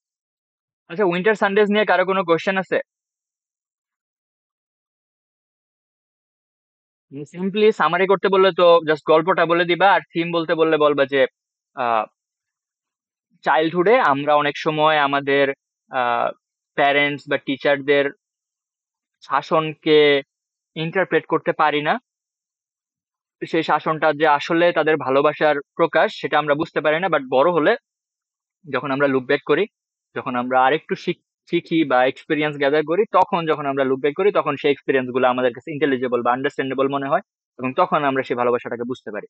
আচ্ছা, উইন্টার সানডেজ নিয়ে কারো কোনো কোশ্চেন আছে? সিম্পলি সামারি করতে বললে তো জাস্ট গল্পটা বলে দিবা, আর থিম বলতে বললে বলবা যে চাইল্ডহুডে আমরা অনেক সময় আমাদের প্যারেন্টস বা টিচারদের শাসনকে ইন্টারপ্রেট করতে পারি না। সেই শাসনটা যে আসলে তাদের ভালোবাসার প্রকাশ সেটা আমরা বুঝতে পারি না, বাট বড় হলে যখন আমরা লুক ব্যাক করি, যখন আমরা আরেকটু শিখি বা এক্সপিরিয়েন্স গ্যাদার করি, তখন যখন আমরা লুক ব্যাক করি তখন সেই এক্সপিরিয়েন্স গুলো আমাদের কাছে ইন্টেলিজেবল বা আন্ডারস্ট্যান্ডেবল মনে হয়, এবং তখন আমরা সেই ভালোবাসাটাকে বুঝতে পারি।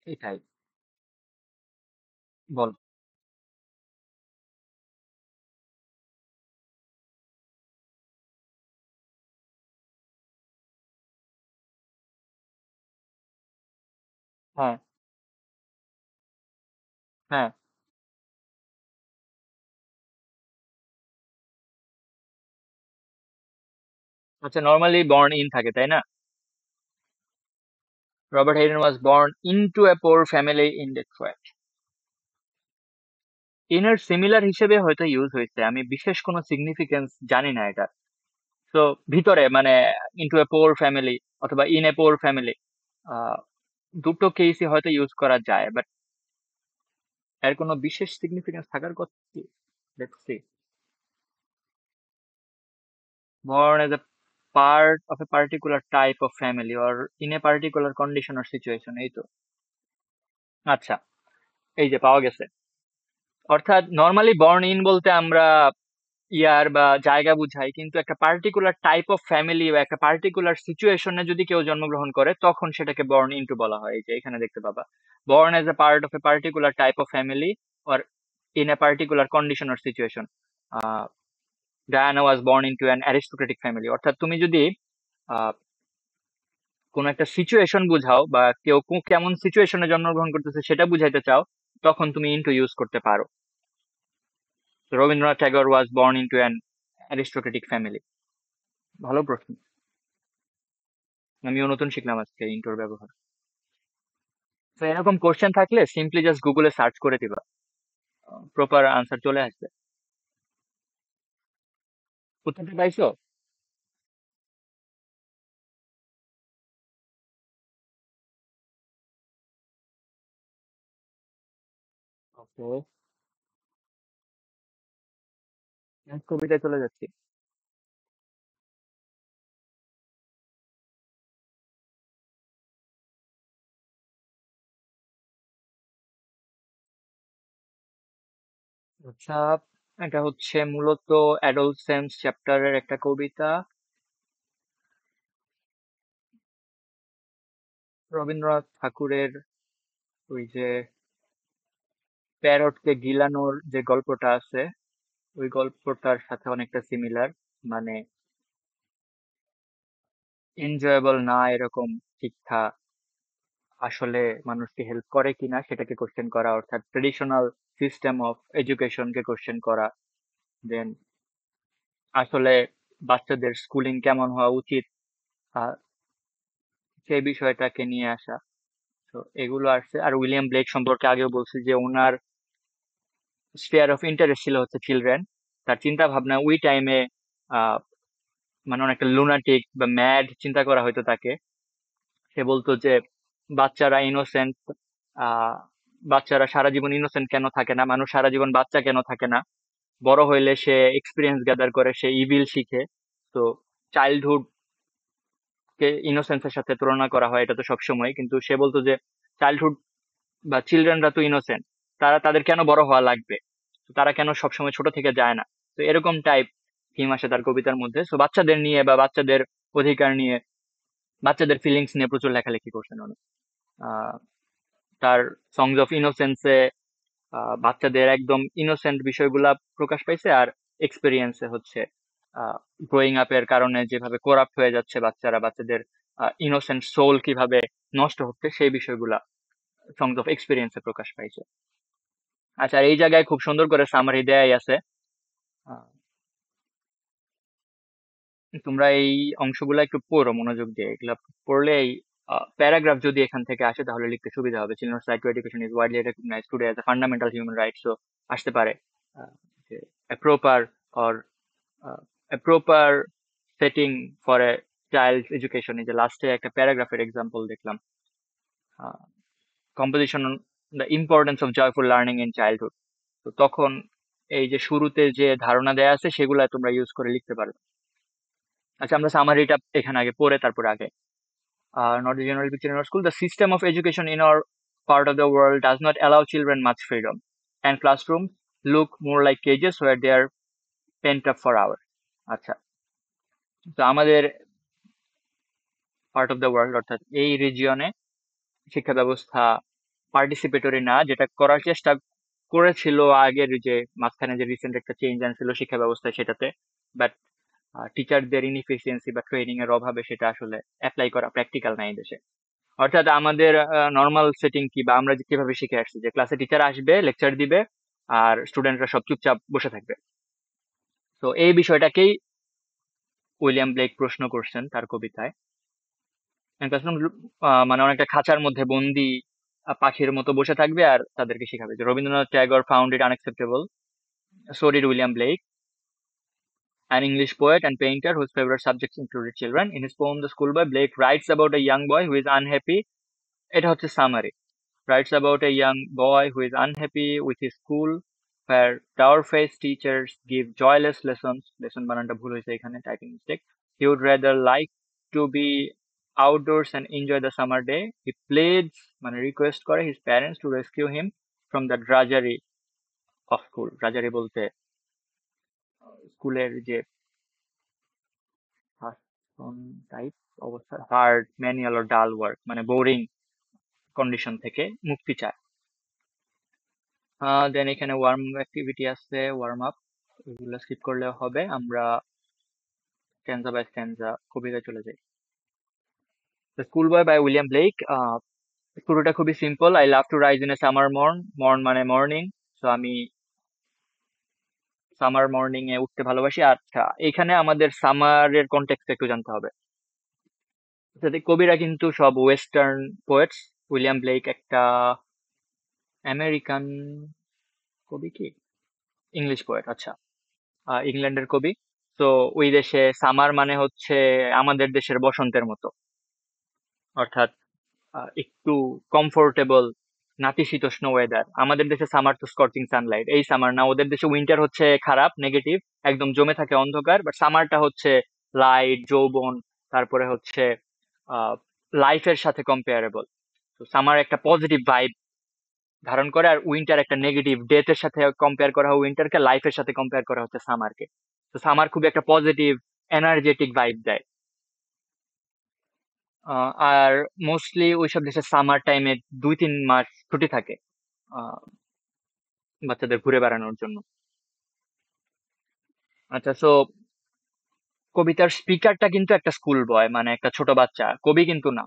এটাই। বল। হ্যাঁ, হ্যাঁ। আচ্ছা, নর্মালি বর্ন ইন থাকে তাই না? Robert Hayden was born into a poor family in Detroit. ইনার সিমিলার হিসেবে হয়তো ইউজ হয়েছে, আমি বিশেষ কোনো সিগনিফিকেন্স জানি না এটা। তো ভিতরে মানে ইনটু এ পোর ফ্যামিলি অথবা ইন এ পোর ফ্যামিলি, দুটো কেসই হয়তো ইউজ করা যায়, বাট এর কোনো বিশেষ সিগনিফিকেন্স থাকার কথা কি? Let's see. born as a part of a particular type of family or in a particular condition or situation, এই তো। আচ্ছা, এই যে পাওয়া গেছে। অর্থাৎ নর্মালি বর্ন ইন বলতে আমরা ইয়ার বা জায়গা বুঝাই, কিন্তু একটা পার্টিকুলার টাইপ অফ ফ্যামিলি বা একটা পার্টিকুলার সিচুয়েশনে যদি কেউ জন্মগ্রহণ করে তখন সেটাকে বর্ন ইনটু বলা হয়। এই যে এখানে দেখতে পাবা, born as a part of a particular type of family or in a particular condition or situation. Diana was born into an aristocratic family. অর্থাৎ তুমি যদি আহ, কোনো একটা সিচুয়েশন বুঝাও বা কেউ কেমন সিচুয়েশনে জন্মগ্রহণ করতেছে সেটা বুঝাইতে চাও, তখন তুমি ইনটু ইউজ করতে পারো। রবীন্দ্রনাথ ট্যাগর ওয়াজ born into an aristocratic family. ভালো প্রশ্ন। আমিও নতুন শিখলাম আজকে ইন্টোর ব্যবহার। তো এরকম কোশ্চেন থাকলে সিম্পলি জাস্ট গুগলে সার্চ করে দিবা, প্রপার আনসার চলে আসবে। উত্তরটা পাইছো? ওকে, কবিতায় চলে যাচ্ছি। আচ্ছা, এটা হচ্ছে মূলত অ্যাডোলসেন্স চ্যাপ্টারের একটা কবিতা। রবীন্দ্রনাথ ঠাকুরের ওই যে প্যারটকে গিলানোর যে গল্পটা আছে, ওই গল্পটার সাথে অনেকটা সিমিলার। মানে এনজয়েবল না এরকম শিক্ষা আসলে মানুষকে হেল্প করে কিনা সেটাকে কোশ্চেন করা, অর্থাৎ ট্রেডিশনাল সিস্টেম অফ এডুকেশনকে কোশ্চেন করা। দেন আসলে বাচ্চাদের স্কুলিং কেমন হওয়া উচিত, আহ, সেই বিষয়টাকে নিয়ে আসা। তো এগুলো আসছে। আর উইলিয়াম ব্লেক সম্পর্কে আগেও বলছি যে ওনার স্পেয়ার অফ ইন্টারেস্ট ছিল হচ্ছে চিলড্রেন। তার চিন্তা ভাবনা ওই টাইমে মানে অনেকটা লুনাটিক বা ম্যাড চিন্তা করা হয়তো তাকে। সে বলতো যে বাচ্চারা ইনোসেন্ট, আহ বাচ্চারা সারা জীবন ইনোসেন্ট কেন থাকে না, মানুষ সারা জীবন বাচ্চা কেন থাকে না, বড় হইলে সে এক্সপিরিয়েন্স গ্যাদার করে, সে ইভিল শিখে। তো চাইল্ডহুড কে ইনোসেন্সের সাথে তুলনা করা হয় এটা তো সবসময়, কিন্তু সে বলতো যে চাইল্ডহুড বা চিলড্রেনরা তো ইনোসেন্ট, তারা তাদের কেন বড় হওয়া লাগবে, তো তারা কেন সবসময় ছোট থেকে যায় না। তো এরকম টাইপ থিম আসে তার কবিতার মধ্যে। তো বাচ্চাদের নিয়ে বা বাচ্চাদের অধিকার নিয়ে, বাচ্চাদের ফিলিংস নিয়ে প্রচুর লেখালেখি করছেন উনি। আহ, তার সংস অফ ইনোসেন্সে বাচ্চাদের একদম ইনোসেন্ট বিষয়গুলা প্রকাশ পাইছে, আর এক্সপেরিয়েন্সে হচ্ছে গ্রোয়িং আপের কারণে যেভাবে করাপ্ট হয়ে যাচ্ছে বাচ্চারা, বাচ্চাদের ইনোসেন্ট সোল কিভাবে নষ্ট হচ্ছে সেই বিষয়গুলা সংস অফ এক্সপেরিয়েন্সে প্রকাশ পাইছে। আচ্ছা, আর এই জায়গায় খুব সুন্দর করে সামারি দেয়াই আছে। আহ, তোমরা এই অংশগুলা একটু পড়ো মনোযোগ দিয়ে, এগুলা পড়লে এই প্যারাগ্রাফ যদি এখান থেকে আসে তাহলে লিখতে সুবিধা হবে। Children's right to education is widely recognised today as a fundamental human right. So আসতে পারে আহ, যে a proper or a proper setting for a child's education, এই যে লাস্টে একটা প্যারাগ্রাফের এক্সাম্পল দেখলাম। Composition the importance of joyful learning in childhood. তো তখন এই যে শুরুতে যে ধারণা দেয়া আছে সেগুলা তোমরা ইউজ করে লিখতে পারো। আচ্ছা, আমরা সামারিটা এখানে আগে পড়ে তারপর আগে। Not the general picture in our school. The system of education in our part of the world does not allow children much freedom, and classrooms look more like cages where they are pent up for hours. আচ্ছা, তো আমাদের part of the world অর্থাৎ এই রিজিয়নে শিক্ষা ব্যবস্থা participatory না, যেটা করার চেষ্টা করেছিল আগের যে মাঝখানে যে রিসেন্ট একটা চেঞ্জ আনছিল শিক্ষা ব্যবস্থায় সেটাতে, বাট টিচারদের ইনএফিসিয়েন্সি বা ট্রেনিং এর অভাবে সেটা আসলে অ্যাপ্লাই করা প্র্যাকটিক্যাল নাই দেশে। অর্থাৎ আমাদের নর্মাল সেটিং কি বা আমরা যে কিভাবে শিখে আসছি যে ক্লাসে টিচার আসবে, লেকচার দিবে, আর স্টুডেন্টরা সব চুপচাপ বসে থাকবে। তো এই বিষয়টাকেই উইলিয়াম ব্লেক প্রশ্ন করছেন তার কবিতায়। ক্লাসরুম মানে অনেকটা খাঁচার মধ্যে বন্দি পাখির মতো বসে থাকবে আর তাদেরকে শেখাবে। যে Rabindranath Tagore found it unacceptable, so did William Blake, an English poet and painter whose favorite subjects included children. In his poem The Schoolboy, Blake writes about a young boy who is unhappy. এটা হচ্ছে summary. Writes about a young boy who is unhappy with his school, where dour-faced teachers give joyless lessons. Lesson বানানটা ভুল হয়েছে এখানে, typing mistake. He would rather like to be outdoors and enjoy the summer day. He pleads, মানে request করে his parents to rescue him from the drudgery of school. drudgery বলতে স্কুলের যে type অবস্থা, হার্ড, ম্যানুয়াল ও ডাল work, মানে boring condition থেকে মুক্তি চায়। দেন এখানে ওয়ার্ম অ্যাক্টিভিটি আছে, ওয়ার্ম আপ, এগুলো স্কিপ করলেও হবে। আমরা স্ট্যানজা বাই স্ট্যানজা কবিতায় চলে যাই। The school boy by William Blake. শুরুটা খুবই simple. I love to rise in a summer morn. Morn মানে মর্নিং, তো আমি সামার মর্নিং এ উঠতে ভালোবাসি। আচ্ছা, এখানে আমাদের সামারের কনটেক্সট একটু জানতে হবে। যাতে কবিরা কিন্তু সব ওয়েস্টার্ন পোয়েটস। উইলিয়াম ব্লেক একটা আমেরিকান কবি কি ইংলিশ পোয়েট? আচ্ছা, ইংল্যান্ডের কবি। তো ওই দেশে সামার মানে হচ্ছে আমাদের দেশের বসন্তের মতো, অর্থাৎ একটু কমফোর্টেবল নাতিশীতোষ্ণ ওয়েদার। আমাদের দেশে সামার তো স্কর্চিং সানলাইট, এই সামার না। ওদের দেশে উইন্টার হচ্ছে খারাপ, নেগেটিভ, একদম জমে থাকে অন্ধকার। বাট সামারটা হচ্ছে লাইট, যৌবন, তারপরে হচ্ছে লাইফের সাথে কম্পেয়ারেবল। তো সামার একটা পজিটিভ ভাইব ধারণ করে, আর উইন্টার একটা নেগেটিভ, ডেথের সাথে কম্পেয়ার করা হয় উইন্টারকে, লাইফের সাথে কম্পেয়ার করা হচ্ছে সামারকে। তো সামার খুব একটা পজিটিভ এনার্জেটিক ভাইব দেয়। আর মোস্টলি ওইসব দেশে সামার টাইমে 2-3 মাস ছুটি থাকে আহ, বাচ্চাদের ঘুরে বেড়ানোর জন্য। আচ্ছা, সো কবিতার স্পিকারটা কিন্তু একটা স্কুল বয়, মানে একটা ছোট বাচ্চা, কবি কিন্তু না।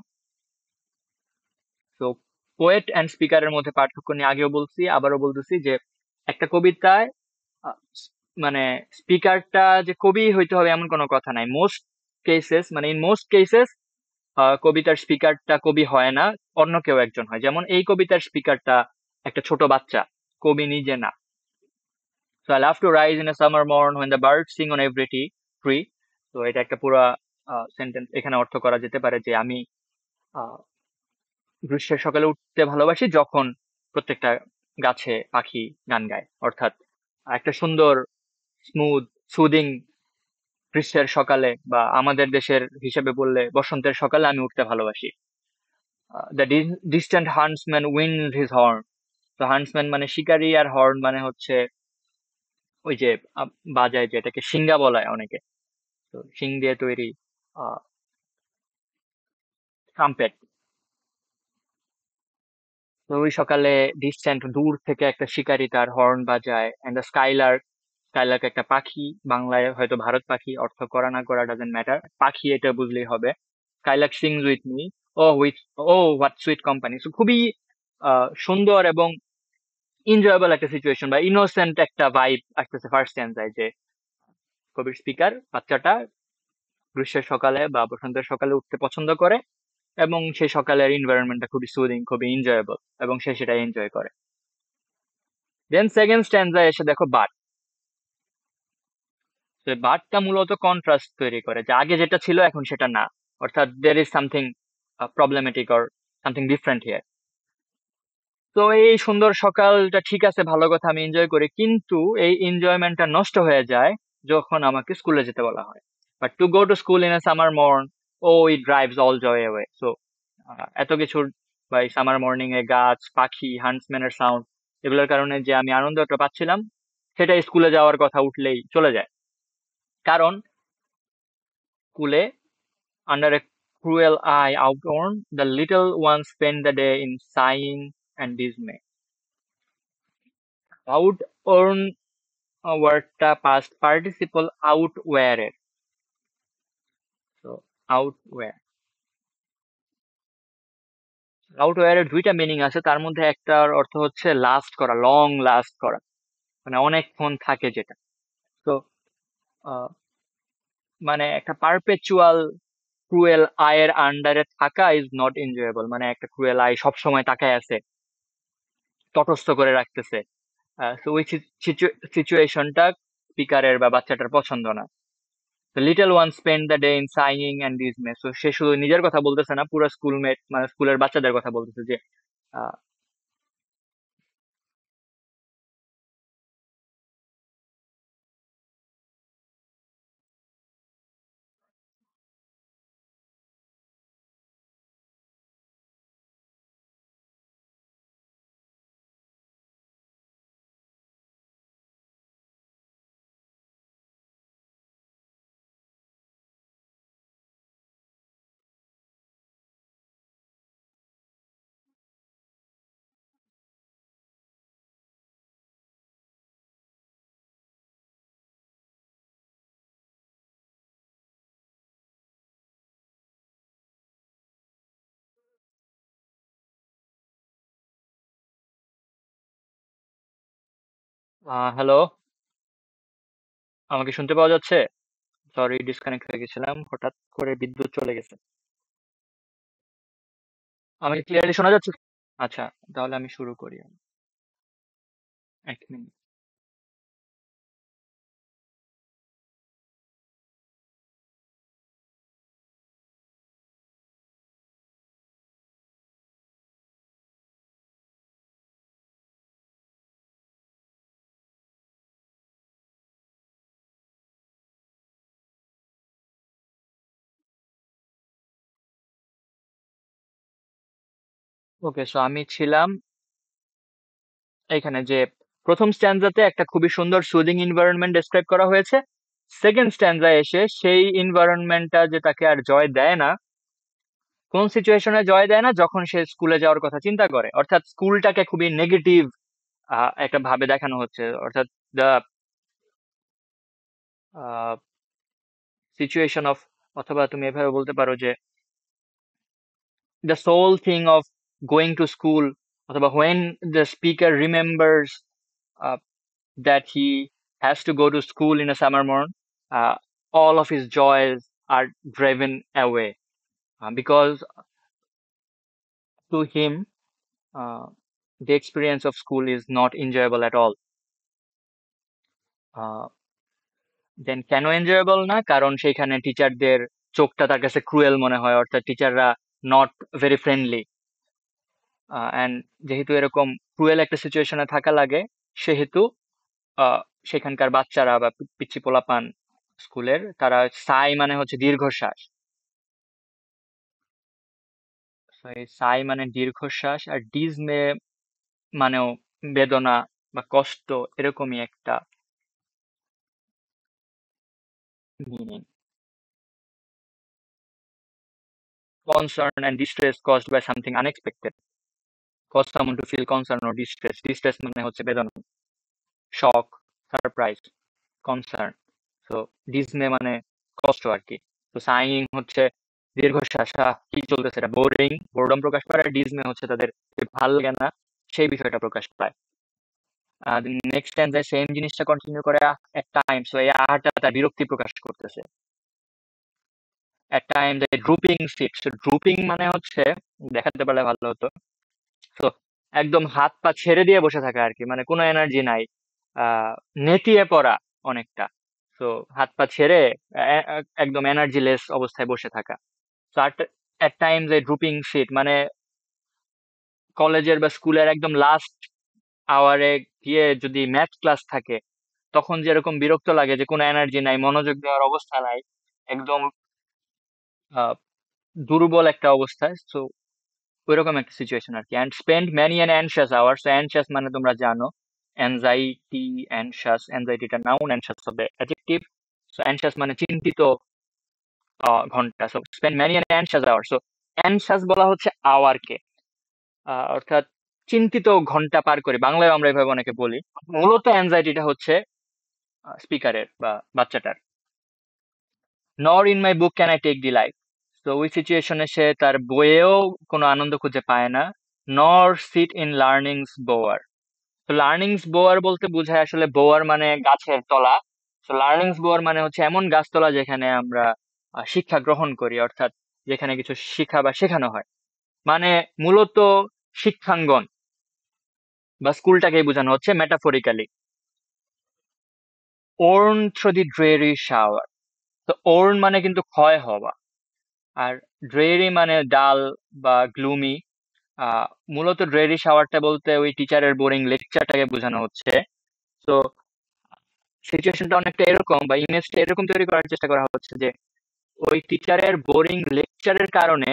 তো পোয়েট অ্যান্ড স্পিকারের মধ্যে পার্থক্য নিয়ে আগেও বলছি, আবারও বলতেছি যে একটা কবিতায় আহ, মানে স্পিকারটা যে কবি হইতে হবে এমন কোনো কথা নাই। মোস্ট কেসেস, মানে ইন মোস্ট কেসেস কবিতার স্পিকারটা কবি হয় না, অন্য কেউ একজন হয়। যেমন এই কবিতার স্পিকারটা একটা ছোট বাচ্চা, কবি নিজে না। So I love to rise in a summer morn when the birds sing on every tree. তো এটা একটা পুরো সেন্টেন্স এখানে অর্থ করা যেতে পারে যে আমি আহ, গ্রীষ্মের সকালে উঠতে ভালোবাসি যখন প্রত্যেকটা গাছে পাখি গান গায়। অর্থাৎ একটা সুন্দর স্মুথ সুদিং গ্রীষ্মের সকালে, বা আমাদের দেশের হিসেবে বললে বসন্তের সকালে আমি উঠতে ভালোবাসি। The distant হান্টসম্যান wind his horn. তো হান্টসম্যান মানে শিকারী, আর হর্ন মানে হচ্ছে ওই যে বাজায়, যেটাকে সিঙ্গা বলা হয় অনেকে, তো শিং দিয়ে তৈরি ট্রাম্পেট। তো ওই সকালে ডিস্ট্যান্ট দূর থেকে একটা শিকারী তার হর্ন বাজায়। এন্ড দ্য স্কাইলার্ক, স্কাইলার্ক একটা পাখি, বাংলায় হয়তো ভারত পাখি, অর্থ করা না করা ডাজেন্ট ম্যাটার, পাখি এটা বুঝলেই হবে। Skylark sings with me, o with, o what sweet company. So খুবই সুন্দর এবং এনজয়েবল একটা সিচুয়েশন বা ইনোসেন্ট একটা ভাইব আসতেছে ফার্স্ট স্ট্যান্জায়, যে কবির স্পিকার বাচ্চাটা গ্রীষ্মের সকালে বা বসন্তের সকালে উঠতে পছন্দ করে, এবং সেই সকালের এনভায়রনমেন্টটা খুবই সুদিং, খুবই এনজয়েবল, এবং সে সেটা এনজয় করে। দেন সেকেন্ড স্ট্যান্ডায় এসে দেখো বাট। তো বাটটা মূলত কন্ট্রাস্ট তৈরি করে, যে আগে যেটা ছিল এখন সেটা না, অর্থাৎ there is something problematic or something different here. তো এই সুন্দর সকালটা ঠিক আছে, ভালো কথা, আমি এনজয় করি, কিন্তু এই এনজয়মেন্টটা নষ্ট হয়ে যায় যখন আমাকে স্কুলে যেতে বলা হয়। But to go to school in a summer morn, o it drives all joy away. So এত কিছুর বা এই সামার মর্নিং এ গাছ, পাখি, হান্টসম্যানের সাউন্ড, এগুলোর কারণে যে আমি আনন্দটা পাচ্ছিলাম, সেটা স্কুলে যাওয়ার কথা উঠলেই চলে যায়। কারণ স্কুলে, under a cruel eye outworn, the little ones spend the day in sighing and dismay. Outworn ওয়ার্ডটা past participle outwear এর। So outwear, outwear এর দুইটা মিনিং আছে, তার মধ্যে একটার অর্থ হচ্ছে লাস্ট করা, লং লাস্ট করা, মানে অনেকক্ষণ থাকে যেটা। তো মানে একটা পারপেচুয়াল ক্রুয়েল আয়ের আন্ডারে থাকা ইজ নট এনজয়েবল, মানে একটা ক্রুয়েল আই সবসময় তাকায় আছে, তটস্থ করে রাখতেছে। সো ওই সিচুয়েশনটা স্পিকারের বা বাচ্চাটার পছন্দ না। The little one spend the day in sighing and dismay. So সে শুধু নিজের কথা বলতেছে না, পুরো স্কুলমেট মানে স্কুলের বাচ্চাদের কথা বলতেছে যে আহ, হ্যালো, আমাকে শুনতে পাওয়া যাচ্ছে? সরি, ডিসকানেক্ট হয়ে গেছিলাম, হঠাৎ করে বিদ্যুৎ চলে গেছে। আমাকে ক্লিয়ারলি শোনা যাচ্ছে? আচ্ছা, তাহলে আমি শুরু করি। এক মিনিট। ওকে, সো আমি ছিলাম এখানে যে প্রথম স্ট্যান্জাতে একটা খুবই সুন্দর সুদিং এনভায়রনমেন্ট ডেসক্রাইব করা হয়েছে। সেকেন্ড স্ট্যান্জায় এসে সেই এনভায়রনমেন্টটা যে তাকে আর জয় দেয় না, কোন সিচুয়েশনে জয় দেয় না, যখন সে স্কুলে যাওয়ার কথা চিন্তা করে, অর্থাৎ স্কুলটাকে খুবই নেগেটিভ একটা ভাবে দেখানো হচ্ছে। অর্থাৎ দ্য সিচুয়েশন অফ, অথবা তুমি এভাবে বলতে পারো যে the sole thing of going to school, অথবা when the speaker remembers that he has to go to school in a summer morn, all of his joys are driven away, because to him, uh, the experience of school is not enjoyable at all. দেন কেন enjoyable না? কারণ সেইখানে টিচারদের চোখটা তার কাছে cruel মনে হয়, অর্থাৎ টিচাররা নট ভেরি ফ্রেন্ডলি। অ্যান্ড যেহেতু এরকম ক্রুয়েল একটা সিচুয়েশনে থাকা লাগে, সেহেতু আহ, সেখানকার বাচ্চারা বা পিচ্চি পোলাপান স্কুলের, তারা সাই মানে হচ্ছে দীর্ঘশ্বাস। So এই সাই মানে দীর্ঘশ্বাস, আর ডিজমে মানেও বেদনা বা কষ্ট, এরকমই একটা meaning. Concern and distress caused by something unexpected. Cause someone to feel concern or distress. Distress মানে হচ্ছে বেদনা, শক, সারপ্রাইজ, কনসার্ন। সো ডিজমে মানে কষ্ট আর কি। তো সাইং হচ্ছে দীর্ঘশ্বাস, কি চলতেছে, এটা বোরিং, বোর্ডম প্রকাশ পায়। আর ডিজমে হচ্ছে তাদের যে ভাল লাগে না, সেই বিষয়টা প্রকাশ পায়। নেক্সট স্ট্যান্জায় সেম জিনিসটা কন্টিনিউ করে, এট টাইমস, সো এই আহারটা তার বিরক্তি প্রকাশ করতেছে। এট time the drooping seats, drooping মানে হচ্ছে, দেখাতে পারলে ভালো হতো। তো একদম হাত পা ছেড়ে দিয়ে বসে থাকা আর কি, মানে কোনো এনার্জি নাই, আহ নেতিয়ে পড়া অনেকটা। তো হাত পা ছেড়ে একদম এনার্জি লেস অবস্থায় বসে থাকা। তো at times A drooping seat মানে কলেজের বা স্কুলের একদম লাস্ট আওয়ারে গিয়ে যদি ম্যাথ ক্লাস থাকে, তখন যেরকম বিরক্ত লাগে যে কোনো এনার্জি নাই, মনোযোগ দেওয়ার অবস্থা নাই, একদম আহ, দুর্বল একটা অবস্থায়। সো ওইরকম একটা সিচুয়েশন আর কি। And spend many an anxious hours. Anxious মানে তোমরা জানো, অ্যাংজাইটি, অ্যানশিয়াস, অ্যাংজাইটিটা নাউন, অ্যানশিয়াস হবে অ্যাডজেক্টিভ। সো অ্যানশিয়াস মানে চিন্তিত ঘন্টা। So spend many an anxious hours. So anxious বলা হচ্ছে আওয়ারকে, অর্থাৎ চিন্তিত ঘন্টা পার করে, বাংলায় আমরা এভাবে অনেকে বলি। মূলত অ্যাংজাইটিটা হচ্ছে স্পিকারের বা বাচ্চাটার। Nor in my book can I take the life. তো ওই সিচুয়েশনে সে তার বইয়েও কোনো আনন্দ খুঁজে পায় না। নর সিট ইন লার্নিংস বোয়ার। তো লার্নিংস বোয়ার বলতে বোঝায় আসলে, বোয়ার মানে গাছের তলা। তো লার্নিংস বোয়ার মানে হচ্ছে এমন গাছতলা যেখানে আমরা শিক্ষা গ্রহণ করি, অর্থাৎ যেখানে কিছু শিক্ষা বা শেখানো হয়। মানে মূলত শিক্ষাঙ্গন বা স্কুলটাকেই বোঝানো হচ্ছে metaphorically. Worn through the dreary shower. তো ওর্ন মানে কিন্তু ক্ষয় হওয়া, আর ড্রেরি মানে ডাল বা গ্লুমি। আহ মূলত ড্রেরি শাওয়ারটা বলতে ওই টিচারের বোরিং লেকচারটাকে বোঝানো হচ্ছে। তো সিচুয়েশনটা অনেকটা এরকম, বা ইমেজটা এরকম তৈরি করার চেষ্টা করা হচ্ছে যে ওই টিচারের বোরিং লেকচারের কারণে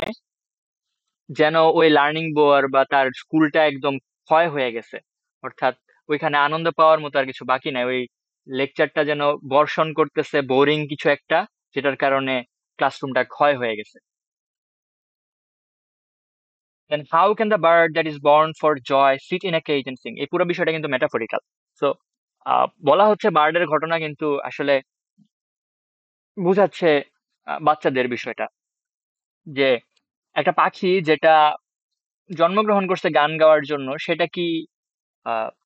যেন ওই লার্নিং বোয়ার বা তার স্কুলটা একদম ক্ষয় হয়ে গেছে। অর্থাৎ ওইখানে আনন্দ পাওয়ার মতো আর কিছু বাকি নাই। ওই লেকচারটা যেন বর্ষণ করতেছে বোরিং কিছু একটা, যেটার কারণে ক্লাসরুমটা ক্ষয় হয়ে গেছে। Then how can the bird that is born for joy sit in a cage and sing? এই পুরো বিষয়টা কিন্তু মেটাফরিক্যাল। সো বলা হচ্ছে বার্ডের ঘটনা, কিন্তু আসলে বুঝাচ্ছে বাচ্চাদের বিষয়টা, যে একটা পাখি যেটা জন্মগ্রহণ করছে গান গাওয়ার জন্য, সেটা কি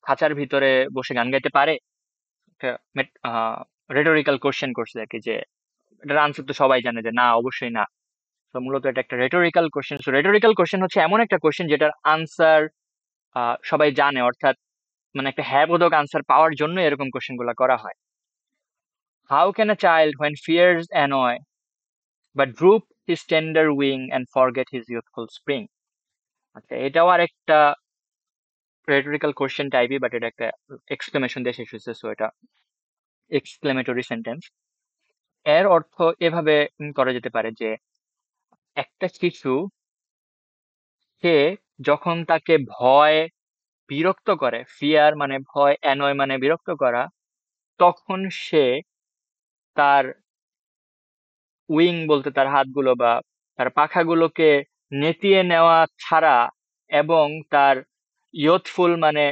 খাঁচার ভিতরে বসে গান গাইতে পারে? রেটোরিক্যাল কোশ্চেন করছে আর কি, যে এটার আনসার তো সবাই জানে যে না, অবশ্যই না। তো মূলত এটা একটা rhetorical question. So rhetorical question হচ্ছে এমন একটা কোশ্চেন যেটার আনসার সবাই জানে, অর্থাৎ মানে একটা হ্যাঁ বোধক আনসার পাওয়ার জন্য এরকম কোশ্চেন গুলা করা হয়। How can a child when fears annoy but droop his tender wing and forget his youthful spring? আচ্ছা, এটাও আর একটা রেটোরিক্যাল কোশ্চেন টাইপই, বাট এটা একটা এক্সক্লেমেশন দিয়ে শেষ হয়েছে। সো এটা এক্সক্লেমেটরি সেন্টেন্স। এর অর্থ এভাবে করা যেতে পারে যে একটা শিশু, সে যখন তাকে ভয় বিরক্ত করে, ফিয়ার মানে ভয়, অ্যানয় মানে বিরক্ত করা, তখন সে তার উইং বলতে তার হাতগুলো বা তার পাখাগুলোকে নেতিয়ে নেওয়া ছাড়া, এবং তার ইয়থফুল মানে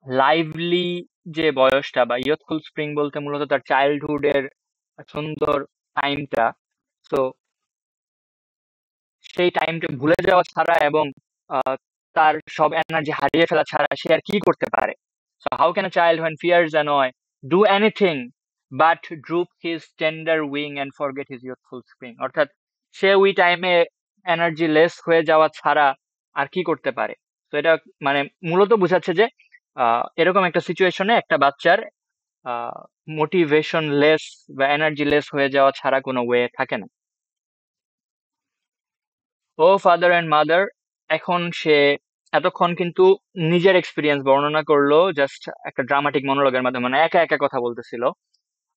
লাইভলি যে বয়সটা, বা ইয়থফুল স্প্রিং বলতে মূলত তার চাইল্ডহুডের সুন্দর টাইমটা, তো সেই টাইমটা ভুলে যাওয়া ছাড়া এবং আহ, তার সব এনার্জি হারিয়ে ফেলা ছাড়া সে আর কি করতে পারে? So how can a child when fears annoy do anything but droop his tender wing and forget his youthful spring? অর্থাৎ সে ওই টাইমে এনার্জি লেস হয়ে যাওয়া ছাড়া আর কি করতে পারে? তো এটা মানে মূলত বোঝাচ্ছে যে এরকম একটা সিচুয়েশনে একটা বাচ্চার মোটিভেশন লেস বা এনার্জি লেস হয়ে যাওয়া ছাড়া কোনো ওয়ে থাকে না। ও ফাদার অ্যান্ড মাদার, এখন সে এতক্ষণ কিন্তু নিজের এক্সপিরিয়েন্স বর্ণনা করলো, জাস্ট একটা ড্রামাটিক মনোলগের মাধ্যমে, মানে একা একা কথা বলতেছিল,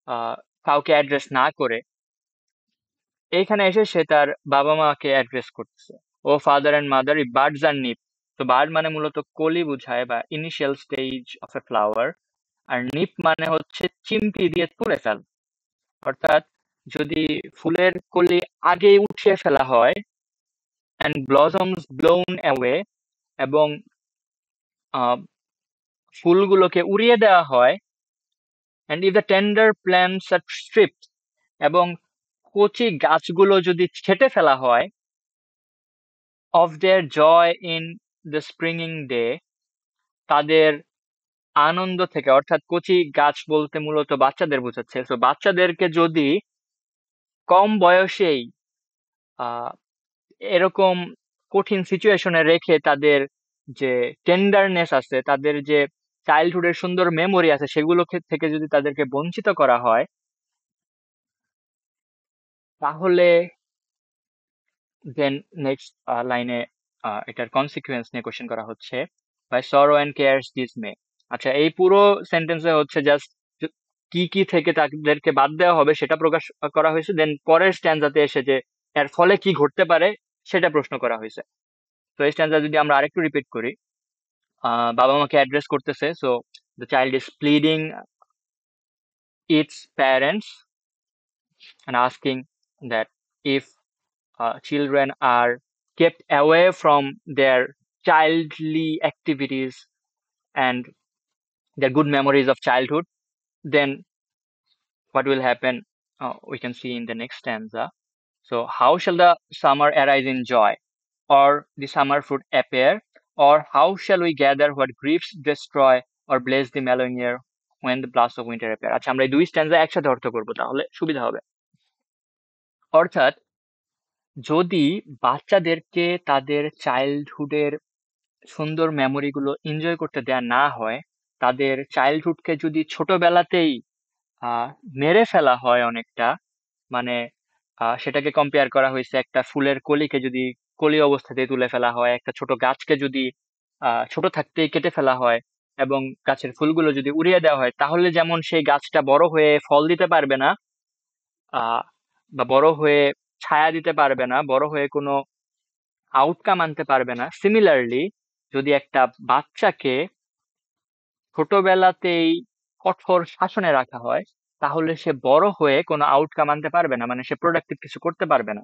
আহ কাউকে অ্যাড্রেস না করে। এইখানে এসে সে তার বাবা মাকে অ্যাড্রেস করতেছে। O father and mother, birds are nip. তো বার্ড মানে মূলত কলি বুঝায় বা initial stage of a flower, আর নিপ মানে হচ্ছে চিমটি দিয়ে তুলে ফেল। অর্থাৎ যদি ফুলের কলি আগেই উঠিয়ে ফেলা হয়, অ্যান্ড ব্লসমস ব্লোন অ্যাওয়ে, এবং আহ, ফুলগুলোকে উড়িয়ে দেওয়া হয়, and if the tender plants are stripped, এবং কচি গাছগুলো যদি ছেঁটে ফেলা হয়, of their joy in the springing day, তাদের আনন্দ থেকে, অর্থাৎ কচি গাছ বলতে মূলত বাচ্চাদের বোঝাচ্ছে। তো বাচ্চাদেরকে যদি কম বয়সেই আহ এরকম কঠিন সিচুয়েশনে রেখে তাদের যে টেন্ডারনেস আছে, তাদের যে চাইল্ডহুডের সুন্দর মেমোরি আছে, সেগুলো থেকে যদি তাদেরকে বঞ্চিত করা হয়, তাহলে দেন নেক্সট লাইনে এটার কনসিকুয়েন্স নিয়ে কোশ্চেন করা হচ্ছে। বাই সরো অ্যান্ড কেয়ারস ডিসমে। আচ্ছা, এই পুরো সেন্টেন্সে হচ্ছে জাস্ট কি কি থেকে তাদেরকে বাদ দেওয়া হবে সেটা প্রকাশ করা হয়েছে, দেন পরের স্ট্যান্ডাতে এসে যে এর ফলে কি ঘটতে পারে সেটা প্রশ্ন করা হয়েছে। তো এই স্ট্যান্ডা যদি আমরা আরেকটু রিপিট করি, বাবা মাকে অ্যাড্রেস করতেছে। So the child is pleading its parents and asking that if children are kept away from their childly activities and their good memories of childhood, then what will happen? We can see in the next stanza. So, how shall the summer arise in joy, or the summer fruit appear, or how shall we gather what griefs destroy, or bless the mellowing year when the blast of winter appear? আচ্ছা, আমরা এই দুই স্ট্যান্জা একসাথে অর্থ করবো, তাহলে সুবিধা হবে। অর্থাৎ, যদি বাচ্চাদেরকে তাদের চাইল্ডহুডের সুন্দর মেমোরি গুলো এনজয় করতে দেয়া না হয়, তাদের চাইল্ডহুডকে যদি ছোটবেলাতেই মেরে ফেলা হয় অনেকটা, মানে সেটাকে কম্পেয়ার করা হয়েছে একটা ফুলের কলিকে যদি কলি অবস্থাতেই তুলে ফেলা হয়, একটা ছোট গাছকে যদি ছোট থাকতেই কেটে ফেলা হয় এবং গাছের ফুলগুলো যদি উড়িয়ে দেওয়া হয়, তাহলে যেমন সেই গাছটা বড় হয়ে ফল দিতে পারবে না, আহ বা বড় হয়ে ছায়া দিতে পারবে না, বড় হয়ে কোনো আউটকাম আনতে পারবে না, সিমিলারলি যদি একটা বাচ্চাকে ছোটবেলাতেই কঠোর শাসনে রাখা হয়, তাহলে সে বড় হয়ে কোনো আউটকাম আনতে পারবে না, মানে সে প্রোডাক্টিভ কিছু করতে পারবে না।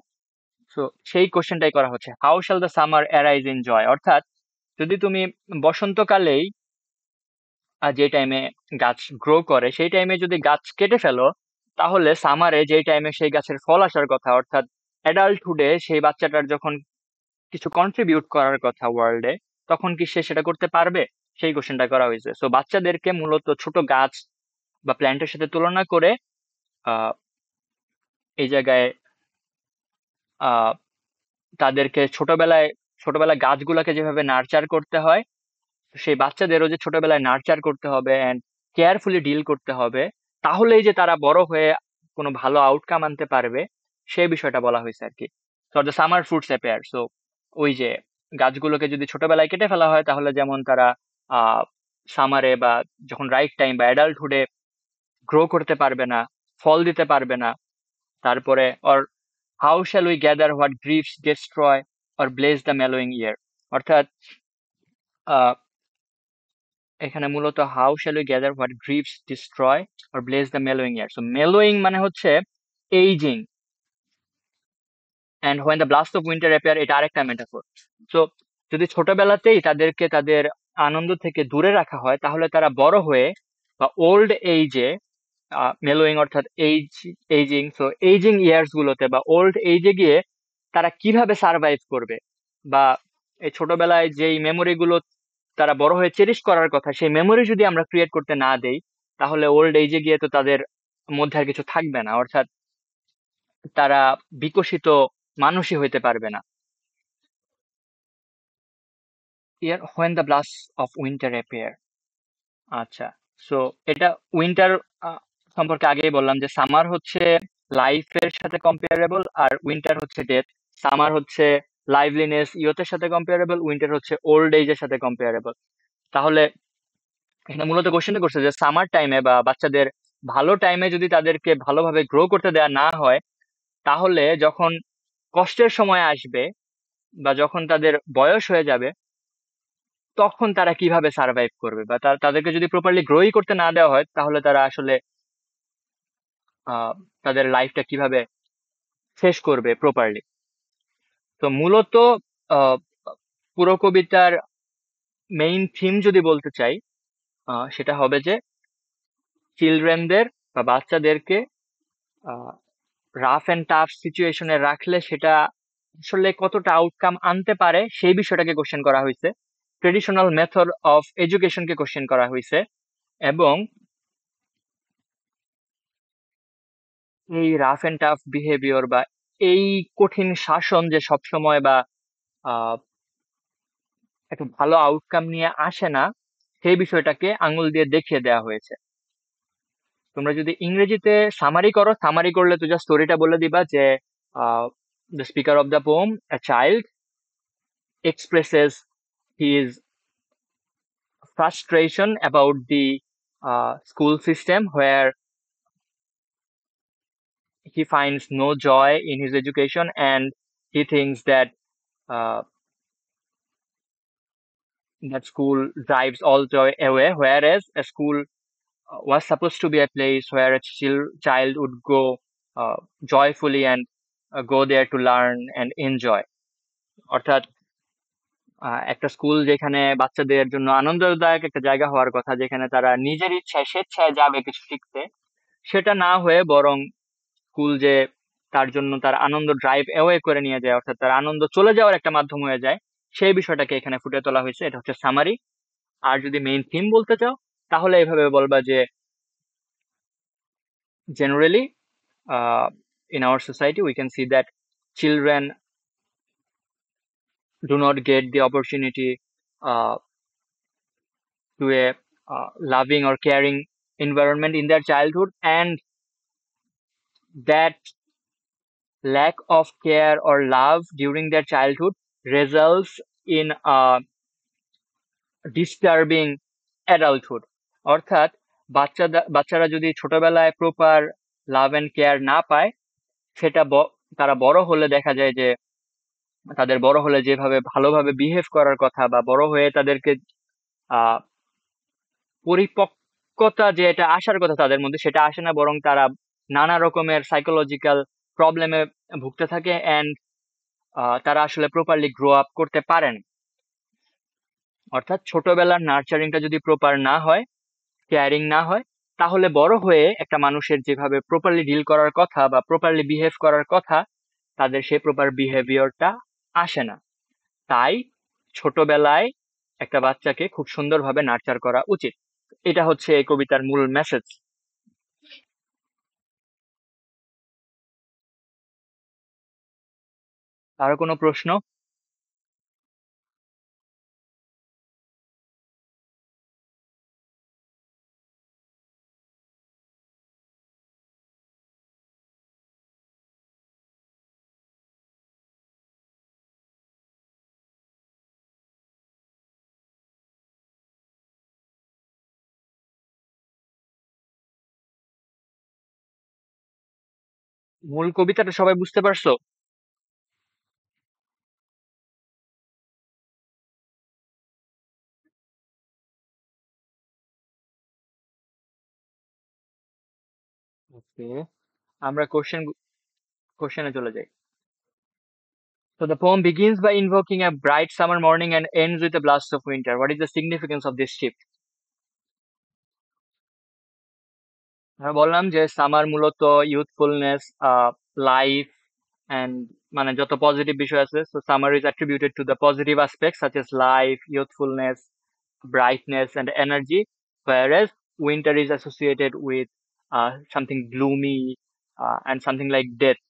তো সেই কোশ্চেনটাই করা হচ্ছে, how shall the summer arise in joy. অর্থাৎ, যদি তুমি বসন্তকালেই যে টাইমে গাছ গ্রো করে সেই টাইমে যদি গাছ কেটে ফেলো, তাহলে সামারে যেই টাইমে সেই গাছের ফল আসার কথা, অর্থাৎ অ্যাডাল্টহুডে সেই বাচ্চাটার যখন কিছু কন্ট্রিবিউট করার কথা ওয়ার্ল্ডে, তখন কি সে সেটা করতে পারবে? সেই কোশ্চেনটা করা হয়েছে। সো বাচ্চাদেরকে মূলত ছোট গাছ বা প্ল্যান্টের সাথে তুলনা করে আহ এই জায়গায় আহ তাদেরকে ছোটবেলায় ছোটবেলায় গাছগুলোকে যেভাবে নার্চার করতে হয়, সেই বাচ্চাদেরও যে ছোটবেলায় নার্চার করতে হবে অ্যান্ড কেয়ারফুলি ডিল করতে হবে, তাহলেই যে তারা বড় হয়ে কোনো ভালো আউটকাম আনতে পারবে, সেই বিষয়টা বলা হয়েছে আর কি। For the summer fruits appear. So ওই যে গাছগুলোকে যদি ছোটবেলায় কেটে ফেলা হয়, তাহলে যেমন তারা সামারে বা যখন রাইট টাইম বা অ্যাডাল্টহুডে গ্রো করতে পারবে না, ফল দিতে পারবে না। তারপরে or how shall we gather what grieves destroy or bless the mellowing year. অর্থাৎ আহ এখানে মূলত how shall we gather what grieves destroy or bless the mellowing year. So mellowing মানে হচ্ছে ageing, and when the blast of winter appear, এটা আরেকটা metaphor. So যদি ছোটবেলাতেই তাদেরকে তাদের আনন্দ থেকে দূরে রাখা হয়, তাহলে তারা বড় হয়ে বা ওল্ড এইজে, মেলোয়িং অর্থাৎ এইজিং, সো এইজিং ইয়ার্স গুলোতে বা ওল্ড এইজে গিয়ে তারা কিভাবে সার্ভাইভ করবে, বা এই ছোটবেলায় যেই মেমোরি গুলো তারা বড় হয়ে চেরিশ করার কথা, সেই মেমোরি যদি আমরা ক্রিয়েট করতে না দেই, তাহলে ওল্ড এজে গিয়ে তো তাদের মধ্যে আর কিছু থাকবে না, অর্থাৎ তারা বিকশিত মানুষই হইতে পারবে না। Year when the blast of winter appear. আচ্ছা, সো এটা উইন্টার সম্পর্কে আগেই বললাম যে সামার হচ্ছে লাইফের সাথে কম্পেয়ারেবল, আর উইন্টার হচ্ছে ডেথ। সামার হচ্ছে লাইভলিনেস ইয়তের সাথে কম্পেয়ারেবল, উইন্টার হচ্ছে ওল্ড এজের সাথে কম্পেয়ারেবল। তাহলে এখানে মূলত কোশ্চেনটা করছে যে সামার টাইমে বা বাচ্চাদের ভালো টাইমে যদি তাদেরকে ভালোভাবে গ্রো করতে দেওয়া না হয়, তাহলে যখন কষ্টের সময় আসবে বা যখন তাদের বয়স হয়ে যাবে, তখন তারা কিভাবে সার্ভাইভ করবে, বা তাদেরকে যদি প্রপারলি গ্রোই করতে না দেওয়া হয়, তাহলে তারা আসলে আহ তাদের লাইফটা কিভাবে শেষ করবে প্রপারলি। তো মূলত আহ পুরো কবিতার মেইন থিম যদি বলতে চাই, সেটা হবে যে চিলড্রেনদের বা বাচ্চাদেরকে রাফ এন্ড টাফ সিচুয়েশনে রাখলে সেটা আসলে কতটা আউটকাম আনতে পারে, সেই বিষয়টাকে কোশ্চেন করা হয়েছে। ট্রেডিশনাল মেথড অফ এডুকেশনকে কোশ্চেন করা হয়েছে, এবং এই রাফ এন্ড টাফ বিহেভিয়র বা এই কঠিন শাসন যে সবসময় বা আহ একটা ভালো আউটকাম নিয়ে আসে না, সেই বিষয়টাকে আঙুল দিয়ে দেখিয়ে দেওয়া হয়েছে। তোমরা যদি ইংরেজিতে সামারি করো, সামারি করলে তো জাস্ট স্টোরিটা বলে দিবা যে the speaker of the poem, a child expresses his frustration about the school system, where he finds no joy in his education, and he thinks that uh, that school drives all joy away, whereas a school was supposed to be a place where a child would go joyfully and go there to learn and enjoy. অর্থাৎ একটা school যেখানে বাচ্চাদের জন্য আনন্দদায়ক একটা জায়গা হওয়ার কথা, যেখানে তারা নিজের ইচ্ছায় স্বেচ্ছায় যাবে কিছু শিখতে, সেটা না হয়ে বরং স্কুল যে তার জন্য তার আনন্দ ড্রাইভ অ্যাওয়ে করে নিয়ে যায়, অর্থাৎ তার আনন্দ চলে যাওয়ার একটা মাধ্যম হয়ে যায়, সেই বিষয়টাকে এখানে ফুটে তোলা হয়েছে। এটা হচ্ছে সামারি। আর যদি মেইন থিম বলতে চাও, তাহলে এভাবে বলবা যে generally, in our society we can see that children do not get the opportunity uh, to a loving or caring environment in their childhood, and that lack of care or love during their childhood results in a disturbing adulthood. অর্থাৎ বাচ্চারা যদি ছোটবেলায় proper love and care না পায়, সেটা তারা বড় হলে দেখা যায় যে তাদের বড় হলে যেভাবে ভালোভাবে বিহেভ করার কথা, বা বড় হয়ে তাদেরকে আহ পরিপক্কতা যে এটা আসার কথা তাদের মধ্যে, সেটা আসে না, বরং তারা নানা রকমের সাইকোলজিক্যাল প্রবলেমে ভুগতে থাকে, এন্ড তারা আসলে প্রপারলি গ্রো আপ করতে পারেন। অর্থাৎ ছোটবেলার নার্চারিংটা যদি প্রপার না হয়, কেয়ারিং না হয়, তাহলে বড় হয়ে একটা মানুষের যেভাবে প্রপারলি ডিল করার কথা বা প্রপারলি বিহেভ করার কথা, তাদের সেই প্রপার বিহেভিয়ারটা আসে না। তাই ছোটবেলায় একটা বাচ্চাকে খুব সুন্দরভাবে নার্চার করা উচিত। এটা হচ্ছে এই কবিতার মূল মেসেজ। আরো কোনো প্রশ্ন? মূল কবিতাটা সবাই বুঝতে পারছো? ওকে, আমরা কোশ্চেনে চলে যাই। So the poem begins by invoking a bright summer morning and ends with a blast of winter. What is the significance of this shift? আমরা বললাম যে সামার মূলত ইউথফুলনেস, লাইফ, and মানে যত পজিটিভ বিষয় আছে, so summer is attributed to the positive aspects such as life, youthfulness, brightness, and energy, whereas winter is associated with something gloomy and something like death.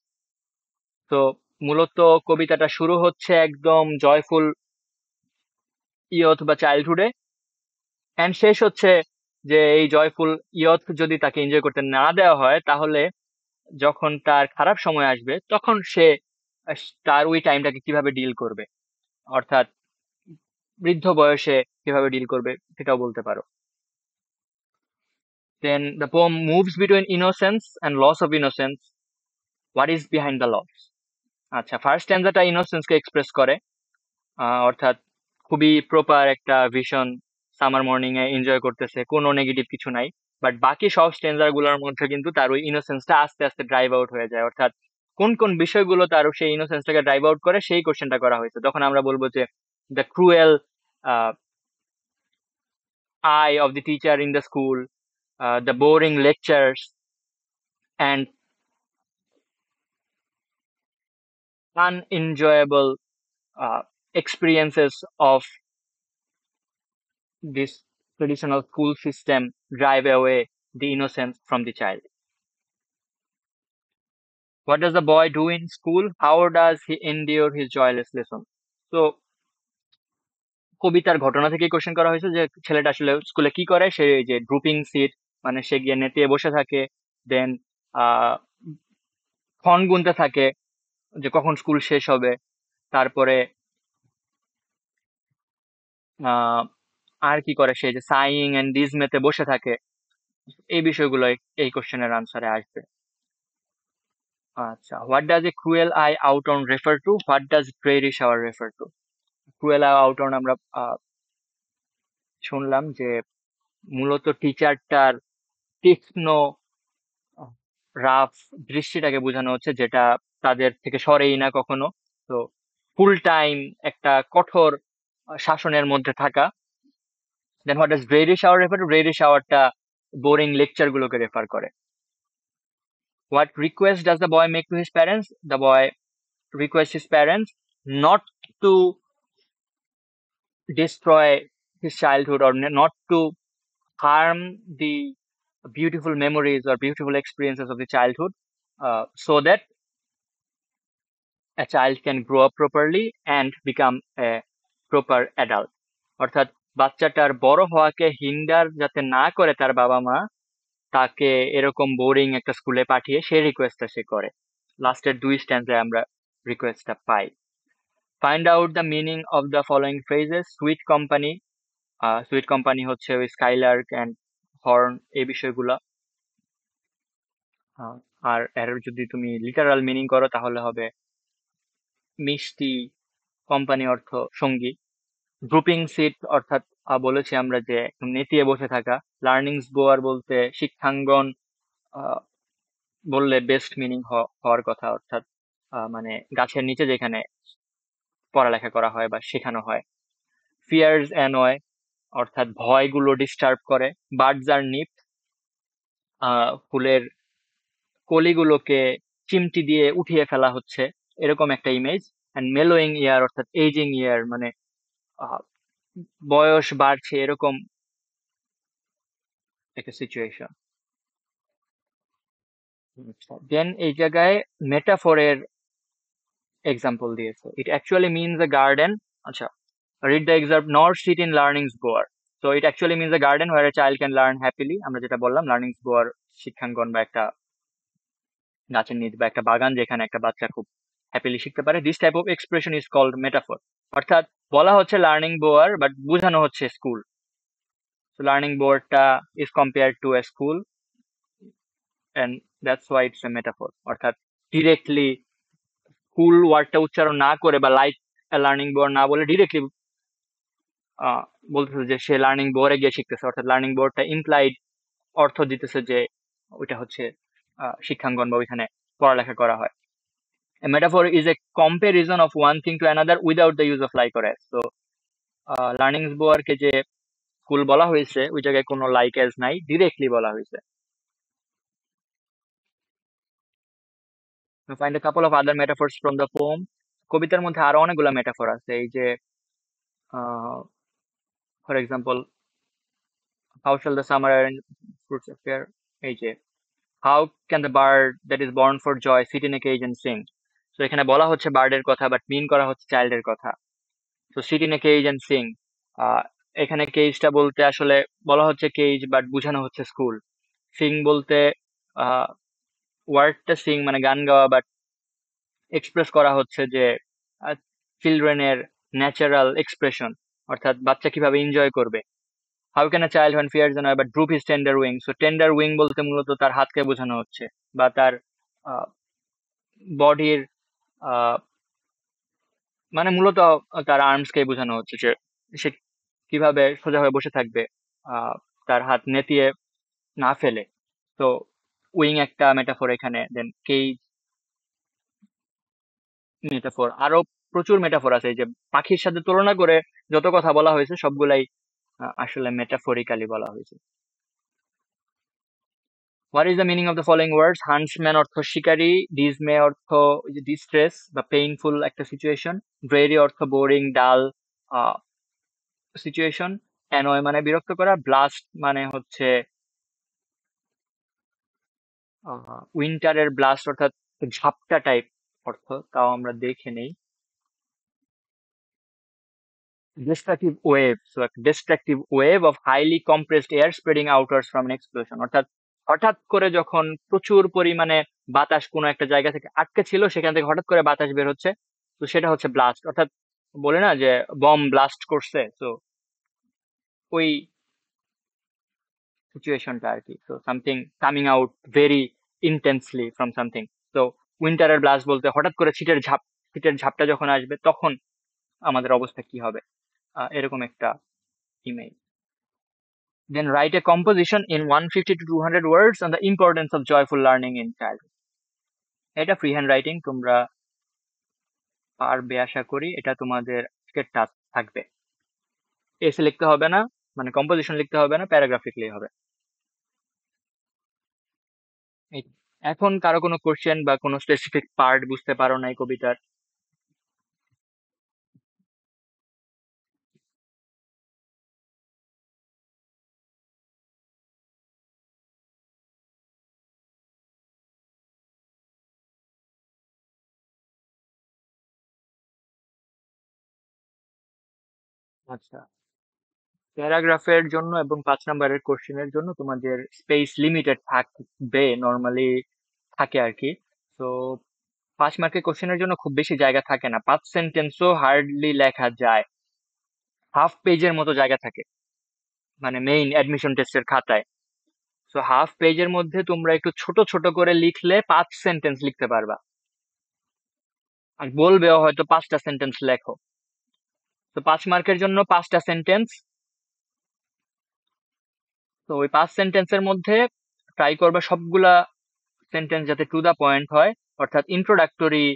তো মূলত কবিতাটা শুরু হচ্ছে একদম জয়ফুল ইয়থ বা চাইল্ডহুডে, এন্ড শেষ হচ্ছে যে এই জয়ফুল ইয়থ যদি তাকে এনজয় করতে না দেওয়া হয়, তাহলে যখন তার খারাপ সময় আসবে, তখন সে তার ওই টাইমটাকে কিভাবে ডিল করবে, অর্থাৎ বৃদ্ধ বয়সে কিভাবে ডিল করবে, সেটাও বলতে পারো। Then the poem moves between innocence and loss of innocence. What is behind the loss? আচ্ছা, ফার্স্ট স্ট্যান্জাটা ইনোসেন্সকে এক্সপ্রেস করে, অর্থাৎ খুবই প্রপার একটা ভিশন, সামার মর্নিং এ এনজয় করতেছে, কোনো নেগেটিভ কিছু নাই। বাট বাকি সব স্ট্যান্জার গুলোর মধ্যে কিন্তু তার ওই ইনোসেন্সটা আস্তে আস্তে ড্রাইভ আউট হয়ে যায়। অর্থাৎ কোন কোন বিষয়গুলো তার সেই ইনোসেন্সটাকে ড্রাইভ আউট করে, সেই কোশ্চেনটা করা হয়েছে। তখন আমরা বলবো যে the cruel eye of the teacher in the school, the boring lectures, and unenjoyable experiences of this traditional school system drive away the innocence from the child. What does the boy do in school? How does he endure his joyless lesson? So কবিতার ঘটনা থেকে question করা হয়েছে যে ছেলেটা আসলে স্কুলে কি করে। সে এই যে ড্রুপিং সিট, মানে সে গিয়ে নেতিয়ে বসে থাকে, দেন ক্ষণ গুনতে থাকে যে কখন স্কুল শেষ হবে, তারপরে আহ আর কি করে সে, যে সাইং এন্ড ডিজমেতে বসে থাকে, এই বিষয়গুলো এই কোশ্চেনের আনসারে আসবে। আচ্ছা, what does a cruel eye outworn refer to, what does dreary shower refer to? Cruel eye outworn আমরা শুনলাম যে মূলত টিচারটার তীক্ষ্ণ রাফ দৃষ্টিটাকে বোঝানো হচ্ছে, যেটা তাদের থেকে সরেই না কখনো। তো ফুল টাইম একটা কঠোর শাসনের মধ্যে থাকা। দেন হোয়াট ডাজ গ্রেডি শাওয়ার রেফার টু? গ্রেডি শাওয়ারটা বোরিং লেকচার গুলোকে রেফার করে। What request does the boy make to his parents? The boy request his parents not to destroy his childhood, or not to harm the beautiful memories or beautiful experiences of the childhood, so that a child can grow up properly and become a proper adult. অর্থাৎ বাচ্চাটার বড় হওয়াকে hinder যাতে না করে তার বাবা মা, তাকে এরকম বোরিং একটা স্কুলে পাঠিয়ে সেই রিকোয়েস্টটা সে করে। লাস্টের দুই স্ট্যান্ডে আমরা রিকোয়েস্টটা পাই। Find out the meaning of the following phrases. Sweet company, sweet company হচ্ছে ওই স্কাইলার্ক অ্যান্ড হর্ন, এই বিষয়গুলা। আহ, আর এর যদি তুমি লিটারাল মিনিং করো তাহলে হবে মিষ্টি কোম্পানি অর্থ সঙ্গী। গ্রুপিং সিট অর্থাৎ বলেছি আমরা যে একদম নেতিয়ে বসে থাকা। লার্নিংস গোয়ার বলতে শিক্ষাঙ্গন আহ, বললে বেস্ট মিনিং হওয়ার কথা, অর্থাৎ মানে গাছের নিচে যেখানে পড়ালেখা করা হয় বা শেখানো হয়। ফিয়ার্স অ্যানয় অর্থাৎ ভয়গুলো ডিস্টার্ব করে। বার্ডস আর নিপ, ফুলের কলিগুলোকে চিমটি দিয়ে উঠিয়ে ফেলা হচ্ছে, এরকম একটা ইমেজ। অ্যান্ড মেলোয়িং ইয়ার অর্থাৎ এজিং ইয়ার, মানে আহ, বয়স বাড়ছে এরকম একটা সিচুয়েশন। দেন এই জায়গায় মেটাফোরের এক্সাম্পল দিয়েছে। It actually means a garden. আচ্ছা, read the excerpt, nor sit in learning's bower. So it actually means a garden where a child can learn happily. আমরা যেটা বললাম লার্নিংস bower শিক্ষাঙ্গন বা একটা গাছের নিচ বা একটা বাগান যেখানে একটা বাচ্চা খুব হ্যাপিলি শিখতে পারে। This type of expression is called metaphor. অর্থাৎ বলা হচ্ছে লার্নিং বোয়ার, বাট বোঝানো হচ্ছে স্কুল। So learning boardটা is compared to a school, and that's why it's a metaphor. অর্থাৎ ডিরেক্টলি স্কুল ওয়ার্ডটা উচ্চারণ না করে বা লাইক লার্নিং বোর্ড না বলে ডিরেক্টলি বলতেছে যে সে লার্নিং বোর্ডে গিয়ে শিখতেছে। অর্থাৎ লার্নিং বোর্ডটা ইমপ্লাইড অর্থ দিতেছে যে ওইটা হচ্ছে শিক্ষাঙ্গন বা ওইখানে পড়ালেখা করা হয়। A metaphor is a comparison of one thing to another without the use of like or as. So learnings বোর্ডকে যে স্কুল বলা হয়েছে ওই জায়গায় কোনো লাইক অ্যাজ নাই, ডিরেক্টলি বলা হয়েছে। Find a couple of other metaphors from the poem. কবিতার মধ্যে আরো অনেকগুলো মেটাফর আছে। এই যে for example, how shall the summer and fruits appear, এই যে how can the bird that is born for joy sit in a cage and sing. তো এখানে বলা হচ্ছে বার্ডের কথা, বাট মিন করা হচ্ছে চাইল্ডের কথা। তো sit in a cage and sing, এখানে কেজটা বলতে আসলে বলা হচ্ছে কেজ, বাট বোঝানো হচ্ছে স্কুল। সিং বলতে ওয়ার্ডটা সিং মানে গান গাওয়া, বাট এক্সপ্রেস করা হচ্ছে যে চিলড্রেনের ন্যাচারাল এক্সপ্রেশন, অর্থাৎ বাচ্চা কিভাবে এনজয় করবে। How can a child when fears an but droop his tender wing. So tender wing বলতে মূলত তার হাতকে বোঝানো হচ্ছে, বা তার বডির মানে মূলত তার আর্মসকে বোঝানো হচ্ছে যে সে কিভাবে সোজা হয়ে বসে থাকবে, তার হাত নেতিয়ে না ফেলে। তো উইং একটা মেটাফোর এখানে। দেন কেজ মেটাফোর, আরো প্রচুর মেটাফোর আছে। এই যে পাখির সাথে তুলনা করে যত কথা বলা হয়েছে সবগুলাই আসলে মেটাফোরিক্যালি বলা হয়েছে। What is the meaning of the following ওয়ার্ডস? হান্টসম্যান অর্থ শিকারী, ডিজমে অর্থ ডিস্ট্রেস বা পেইনফুল একটা সিচুয়েশন, ড্রেরি অর্থ বোরিং ডাল সিচুয়েশন, অ্যানয় মানে বিরক্ত করা, ব্লাস্ট মানে হচ্ছে উইন্টারের ব্লাস্ট অর্থাৎ ঝাপটা টাইপ অর্থ, তাও আমরা দেখে নেই। ডিস্ট্রাকটিভ ওয়েভ, সো একটা destructive wave of highly compressed air spreading outwards from an explosion. অর্থাৎ হঠাৎ করে যখন প্রচুর পরিমাণে বাতাস কোনো একটা জায়গা থেকে আটকে ছিল সেখান থেকে হঠাৎ করে বাতাস বের হচ্ছে, তো সেটা হচ্ছে ব্লাস্ট। অর্থাৎ বলে না যে বম ব্লাস্ট করছে, তো ওই সিচুয়েশনটা আর কি। তো something coming out very intensely from something. তো উইন্টারের ব্লাস্ট বলতে হঠাৎ করে শীতের ঝাপটা যখন আসবে তখন আমাদের অবস্থা কি হবে, এরকম একটা image. Then write a composition in 150 to 200 words on the importance of joyful learning in childhood. এটা ফ্রি হ্যান্ড রাইটিং, তোমরা পারবে আশা করি। এটা তোমাদের আজকের টাস্ক থাকবে। এসে লিখতে হবে না, মানে কম্পোজিশন লিখতে হবে না, প্যারাগ্রাফ লিখলেই হবে। এই- এখন কারো কোনো কোশ্চেন বা কোনো স্পেসিফিক পার্ট বুঝতে পারো না এই কবিতার? আচ্ছা, প্যারাগ্রাফের জন্য এবং 5 নম্বরের কোশ্চেনের জন্য তোমাদের স্পেস লিমিটেড থাকবে, নর্মালি থাকে আর কি। তো 5 মার্কের কোশ্চেনের জন্য খুব বেশি জায়গা থাকে না, 5 সেন্টেন্সও হার্ডলি লেখা যায়, হাফ পেজের মতো জায়গা থাকে মানে মেইন অ্যাডমিশন টেস্টের খাতায়। সো হাফ পেজের মধ্যে তোমরা একটু ছোট ছোট করে লিখলে 5 সেন্টেন্স লিখতে পারবা, আর বলবেও হয়তো 5টা সেন্টেন্স লেখো। তো 5 মার্কের জন্য 5টা সেন্টেন্স। তো ওই 5 সেন্টেন্সের মধ্যে ট্রাই করবা সবগুলা সেন্টেন্স যাতে টু দা পয়েন্ট হয়, অর্থাৎ ইন্ট্রোডাক্টরি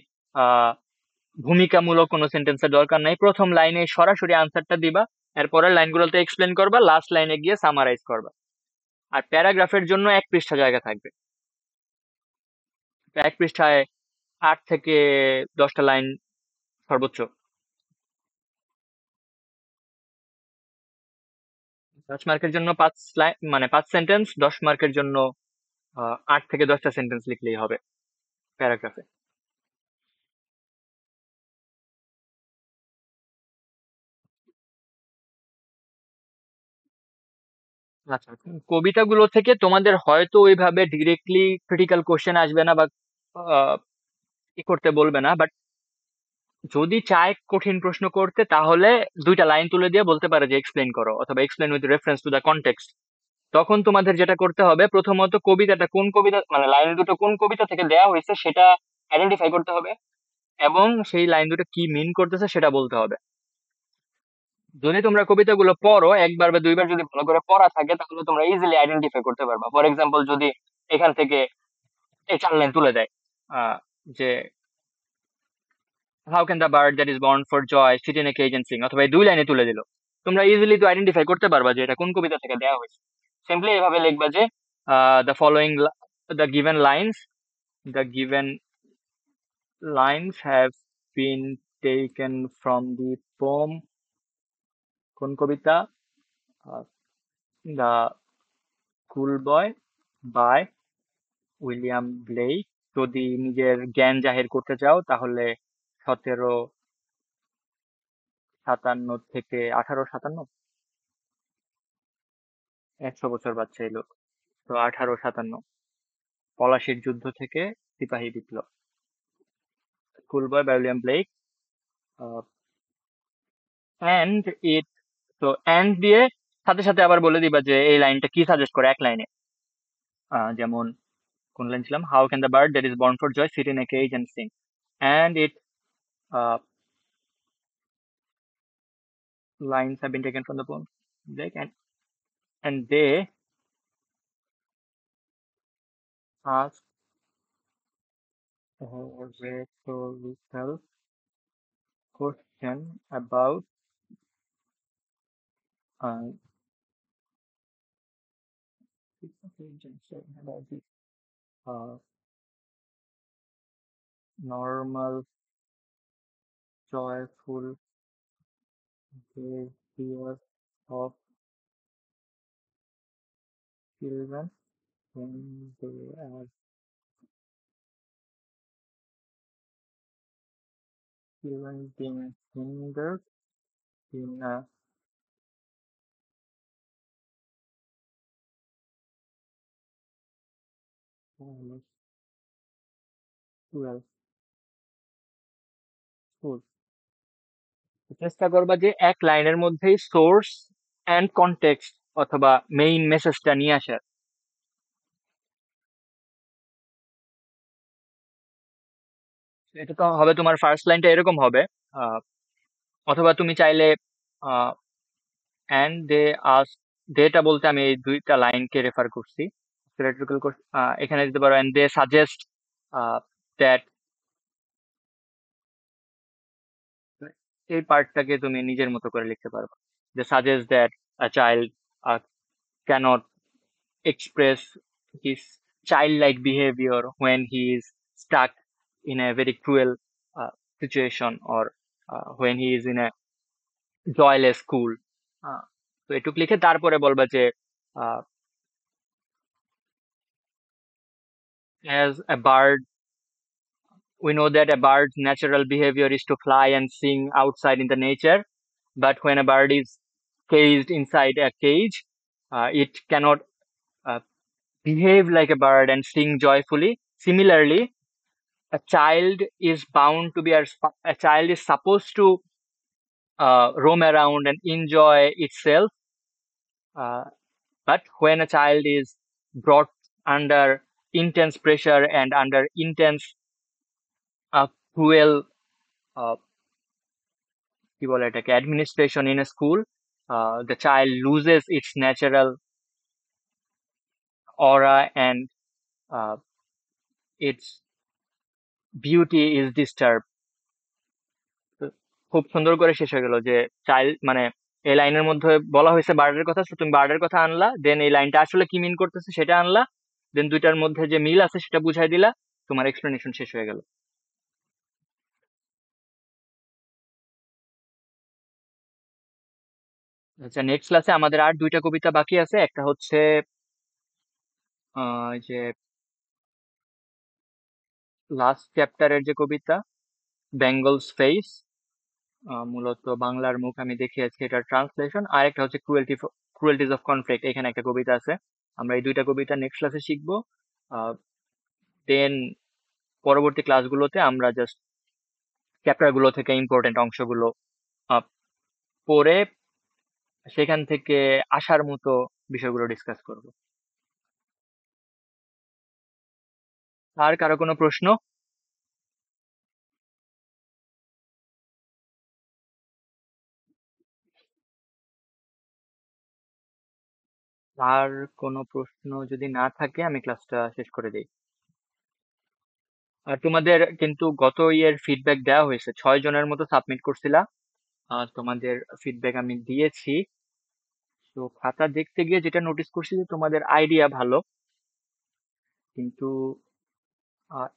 ভূমিকামূলক কোনো সেন্টেন্সের দরকার নাই। প্রথম লাইনে সরাসরি আনসারটা দিবা, এরপরের লাইনগুলোতে এক্সপ্লেন করবা, লাস্ট লাইনে গিয়ে সামারাইজ করবা। আর প্যারাগ্রাফের জন্য 1 পৃষ্ঠা জায়গা থাকবে। তো 1 পৃষ্ঠায় 8 থেকে 10টা লাইন সর্বোচ্চ। 10 মার্কের জন্য 5 লাইন মানে 5 সেন্টেন্স, 10 মার্কের জন্য 8 থেকে 10টা সেন্টেন্স লিখলেই হবে প্যারাগ্রাফে। আচ্ছা, কবিতাগুলো থেকে তোমাদের হয়তো ওইভাবে ডিরেক্টলি ক্রিটিক্যাল কোশ্চেন আসবে না বা আহ, ই করতে বলবে না, বাট যদি চায় কঠিন প্রশ্ন করতে তাহলে 2টা লাইন তুলে দিয়ে বলতে পারে যে এক্সপ্লেন করো, অথবা explain with reference to the context. তখন তোমাদের যেটা করতে হবে, প্রথমত কবিতাটা কোন কবিতা, মানে লাইন দুটো কোন কবিতা থেকে দেয়া হয়েছে সেটা আইডেন্টিফাই করতে হবে, এবং সেই লাইন দুটো কি মিন করতেছে সেটা বলতে হবে। যদি তোমরা কবিতাগুলো পড়ো একবার বা দুইবার, যদি ভালো করে পড়া থাকে তাহলে তোমরা ইজিলি আইডেন্টিফাই করতে পারবা। ফর এক্সাম্পল, যদি এখান থেকে এই 4 লাইন তুলে দেয়, আহ, যে how can the bird that is born for joy sit in a cage and sing, অথবা এই 2 লাইনে তুলে দিল, তোমরা ইজিলি তো আইডেন্টিফাই করতে পারবা যে এটা কোন কবিতা থেকে দেওয়া হয়েছে। সিম্পলি এভাবে লিখবা যে the following the given lines the given lines have been taken from the poem, কোন কবিতা, the school boy by William Blake. যদি নিজের জ্ঞান জাহির করতে চাও তাহলে 1757 থেকে 1857, 100 বছর বাচ্চা এই লোক। তো 1857, পলাশির যুদ্ধ থেকে সিপাহী বিপ্লব, school boy by William Blake. And it, তো অ্যান্ড দিয়ে সাথে সাথে আবার বলে দিবা যে এই লাইনটা কি সাজেস্ট করে এক লাইনে। যেমন কোন লাইন ছিলাম, how can the bird that is born for joy sit in a cage and sing, and it lines have been taken from the poem like, and they ask a rhetorical question uh, about the uh, normal joyful behavior of children when they are children being hindered in a well school। চেষ্টা করবা যে এক লাইনের মধ্যেই source and context অথবা main মেসেজটা নিয়ে আসার। এটা তো হবে তোমার ফার্স্ট লাইনটা এরকম হবে, আহ, অথবা তুমি চাইলে এন্ড দে আস, দেটা বলতে আমি এই দুইটা লাইনকে রেফার করছি। theoretical এখানে দিতে পারো এন্ড দে সাজেস্ট দ্যাট, এই পার্টটাকে তুমি নিজের মতো করে লিখতে পারবে। They suggest that a child cannot express his childlike behavior when he is stuck in a very cruel situation, or when he is in a joyless school. আহ, তো এটুক লিখে তারপরে বলবা যে as a bird, we know that a bird's natural behavior is to fly and sing outside in the nature, but when a bird is caged inside a cage, it cannot uh, behave like a bird and sing joyfully. Similarly, a child is bound to be, a child is supposed to roam around and enjoy itself, uh, but when a child is brought under intense pressure and under intense cruel, uh, কি বলে এটাকে, administration in a school, the child loses its natural aura, and its beauty is disturbed. তো খুব সুন্দর করে শেষ হয়ে গেল যে চাইল্ড মানে এই লাইনের মধ্যে বলা হয়েছে বার্ডের কথা, so তুমি বার্ডের কথা আনলা, দেন এই লাইনটা আসলে কি মিন করতেছে সেটা আনলা, দেন দুইটার মধ্যে যে মিল আছে সেটা বুঝাই দিলা, তোমার এক্সপ্লেনেশন শেষ হয়ে গেল। আচ্ছা, নেক্সট ক্লাসে আমাদের আর দুইটা কবিতা বাকি আছে। একটা হচ্ছে যে লাস্ট চ্যাপ্টারের যে কবিতা, বেঙ্গলস ফেস, মূলত বাংলার মুখ আমি দেখিয়েছি এটার ট্রান্সলেশন। আর একটা হচ্ছে ক্রুয়েলটিজ অফ কনফ্লিক্ট, এখানে একটা কবিতা আছে। আমরা এই দুইটা কবিতা নেক্সট ক্লাসে শিখবো। দেন পরবর্তী ক্লাসগুলোতে আমরা জাস্ট চ্যাপ্টার গুলো থেকে ইম্পর্টেন্ট অংশগুলো আহ, পড়ে সেখান থেকে আসার মতো বিষয়গুলো ডিসকাস করব। আর কারো কোনো প্রশ্ন? আর কোনো প্রশ্ন যদি না থাকে আমি ক্লাসটা শেষ করে দিই। আর তোমাদের কিন্তু গত ইয়ের ফিডব্যাক দেওয়া হয়েছে, 6 জনের মতো সাবমিট করছিলা। তোমাদের ফিডব্যাক আমি দিয়েছি। তো খাতা দেখতে গিয়ে যেটা নোটিস করছি যে তোমাদের আইডিয়া ভালো, কিন্তু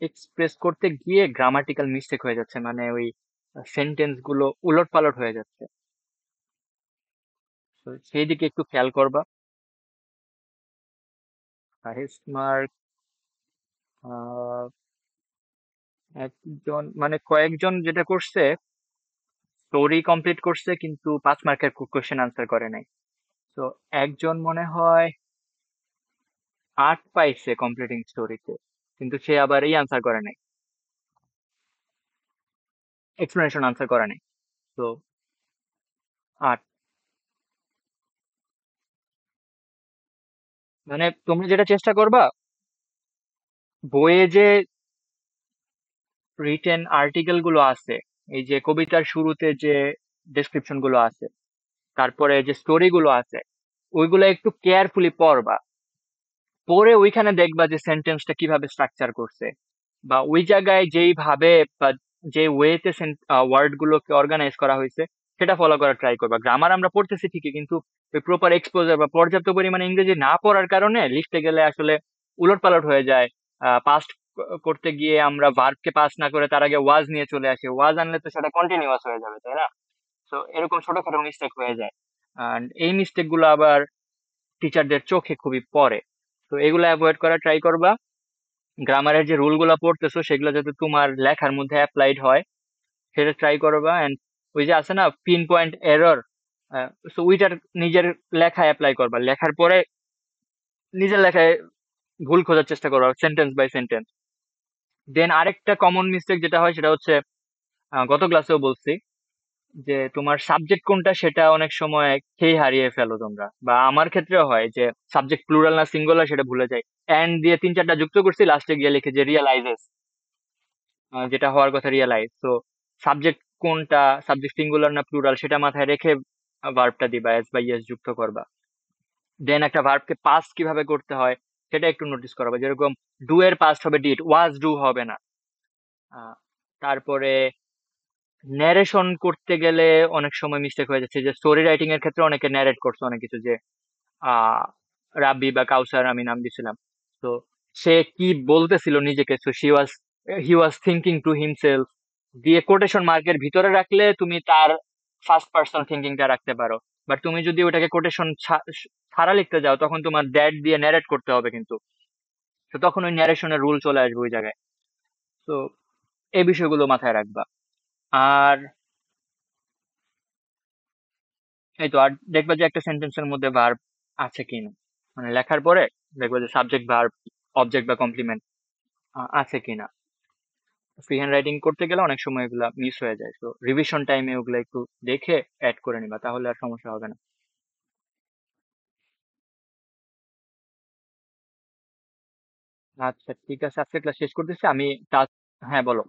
এক্সপ্রেস করতে গিয়ে গ্রামাটিক্যাল মিস্টেক হয়ে যাচ্ছে, মানে ওই সেন্টেন্স গুলো উলট পালট হয়ে যাচ্ছে। তো সেই দিকে একটু খেয়াল করবা। হাইয়েস্ট মার্ক একজন, মানে কয়েকজন যেটা করছে, স্টোরি কমপ্লিট করছে কিন্তু 5 মার্কের কোশ্চেন আনসার করে নাই। তো একজন মনে হয় 8 পাইছে কমপ্লিটিং স্টোরিতে, কিন্তু সে আবার এই আনসার করে নাই, এক্সপ্লেনেশন আনসার করে নাই। তো 8, মানে তোমরা যেটা চেষ্টা করবা, বইয়ে যে রিটেন আর্টিকেল গুলো আছে, এই যে কবিতার শুরুতে যে ডেসক্রিপশন গুলো আছে, তারপরে যে স্টোরি গুলো আছে, ওইগুলো একটু কেয়ারফুলি পড়বা। পড়ে ওইখানে দেখবা যে সেন্টেন্সটা কিভাবে স্ট্রাকচার করছে, বা ওই জায়গায় যেইভাবে বা যে ওয়েতে ওয়ার্ড গুলোকে অর্গানাইজ করা হয়েছে সেটা ফলো করার ট্রাই করবা। গ্রামার আমরা পড়তেছি ঠিকই, কিন্তু ওই প্রপার এক্সপোজার বা পর্যাপ্ত পরিমাণে ইংরেজি না পড়ার কারণে লিখতে গেলে আসলে উলটপালট হয়ে যায়। পাস্ট করতে গিয়ে আমরা ভার্বকে পাস না করে তার আগে ওয়াজ নিয়ে চলে আসি, ওয়াজ আনলে তো সেটা কন্টিনিউয়াস হয়ে যাবে, তাই না? তো এরকম ছোটখাটো মিস্টেক হয়ে যায়, আর এই মিস্টেক গুলো আবার টিচারদের চোখে খুবই পড়ে। তো এগুলো অ্যাভয়েড করার ট্রাই করবা। গ্রামারের যে রুল গুলা পড়তেছো সেগুলো যাতে তোমার লেখার মধ্যে অ্যাপ্লাইড হয় সেটা ট্রাই করবা। এন্ড ওই যে আছে না পিন পয়েন্ট এরর, সো ওইটার নিজের লেখায় অ্যাপ্লাই করবা। লেখার পরে নিজের লেখায় ভুল খোঁজার চেষ্টা করবা সেন্টেন্স বাই সেন্টেন্স। দেন আরেকটা কমন মিস্টেক যেটা হয় সেটা হচ্ছে, গত ক্লাসেও বলছি, যে তোমার সাবজেক্ট কোনটা সেটা অনেক সময় খেই হারিয়ে ফেলো তোমরা, বা আমার ক্ষেত্রেও হয় যে সাবজেক্ট প্লুরাল না সিঙ্গুলার সেটা ভুলে যাই, এন্ড দিয়ে তিন চারটা যুক্ত করছি, লাস্টে গিয়ে লিখে যে রিয়েলাইজেস, যেটা হওয়ার কথা রিয়েলাইজ। তো সাবজেক্ট কোনটা, সাবজেক্ট সিঙ্গুলার না প্লুরাল সেটা মাথায় রেখে ভার্বটা দিবা, এস বা ইয়েস যুক্ত করবা। দেন একটা ভার্বকে পাস্ট কিভাবে করতে হয় সেটা একটু নোটিস করবা, যেরকম ডু এর পাস্ট হবে ডিড, ওয়াজ ডু হবে না। আহ, তারপরে ন্যারেশন করতে গেলে অনেক সময় মিস্টেক হয়ে যাচ্ছে, যে স্টোরি রাইটিং এর ক্ষেত্রে অনেকে ন্যারেট করছে অনেক কিছু, যে আহ রাব্বি বা কাউসার আমি নাম দিছিলাম, তো সে কি বলতেছিল নিজেকে, তো হি ওয়াজ থিঙ্কিং টু হিমসেলফ দিয়ে কোটেশন মার্কের ভিতরে রাখলে তুমি তার ফার্স্ট পার্সন থিঙ্কিংটা রাখতে পারো। বাট তুমি যদি ওটাকে কোটেশন ছাড়া লিখতে যাও তখন তোমার দ্যাট দিয়ে ন্যারেট করতে হবে কিন্তু, তো তখন ওই ন্যারেশনের রুল চলে আসবে ওই জায়গায়। তো এই বিষয়গুলো মাথায় রাখবা। আর এই তো, আর দেখবা যে একটা সেন্টেন্সের মধ্যে ভার্ব আছে কিনা, মানে লেখার পরে দেখবা যে সাবজেক্ট ভার্ব অবজেক্ট বা কমপ্লিমেন্ট আছে কিনা। ফ্রি হ্যান্ড রাইটিং করতে গেলে অনেক সময় এগুলা মিস হয়ে যায়, তো রিভিশন টাইমে ওগুলো একটু দেখে অ্যাড করে নিবা, তাহলে আর সমস্যা হবে না। আচ্ছা ঠিক আছে, আজকে ক্লাস শেষ করতেছি আমি। টাস্ক, হ্যাঁ বলো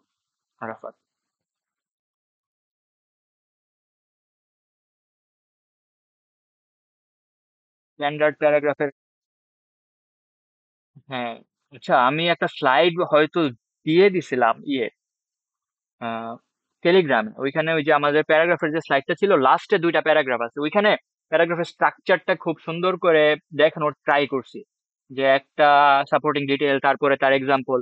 আরাফাত। স্ট্যান্ডার্ড প্যারাগ্রাফের, হ্যাঁ আচ্ছা, আমি একটা স্লাইড হয়তো দিয়ে দিছিলাম টেলিগ্রামে, ওইখানে ওই যে আমাদের প্যারাগ্রাফের যে স্লাইডটা ছিল, লাস্টে দুইটা প্যারাগ্রাফ আছে ওইখানে, প্যারাগ্রাফের স্ট্রাকচারটা খুব সুন্দর করে দেখানোর ট্রাই করছি, যে একটা সাপোর্টিং ডিটেল, তারপরে তার এক্সাম্পল।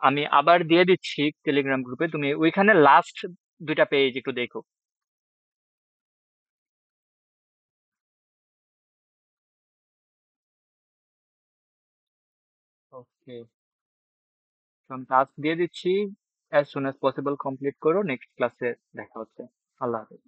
আমি আবার দিয়ে দিচ্ছি টেলিগ্রাম গ্রুপে, তুমি ওইখানে লাস্ট দুইটা পেজ একটু দেখো। ওকে, আমি টাস্ক দিয়ে দিচ্ছি, as soon as possible complete করো, নেক্সট ক্লাসে দেখা হচ্ছে। আল্লাহ হাফেজ।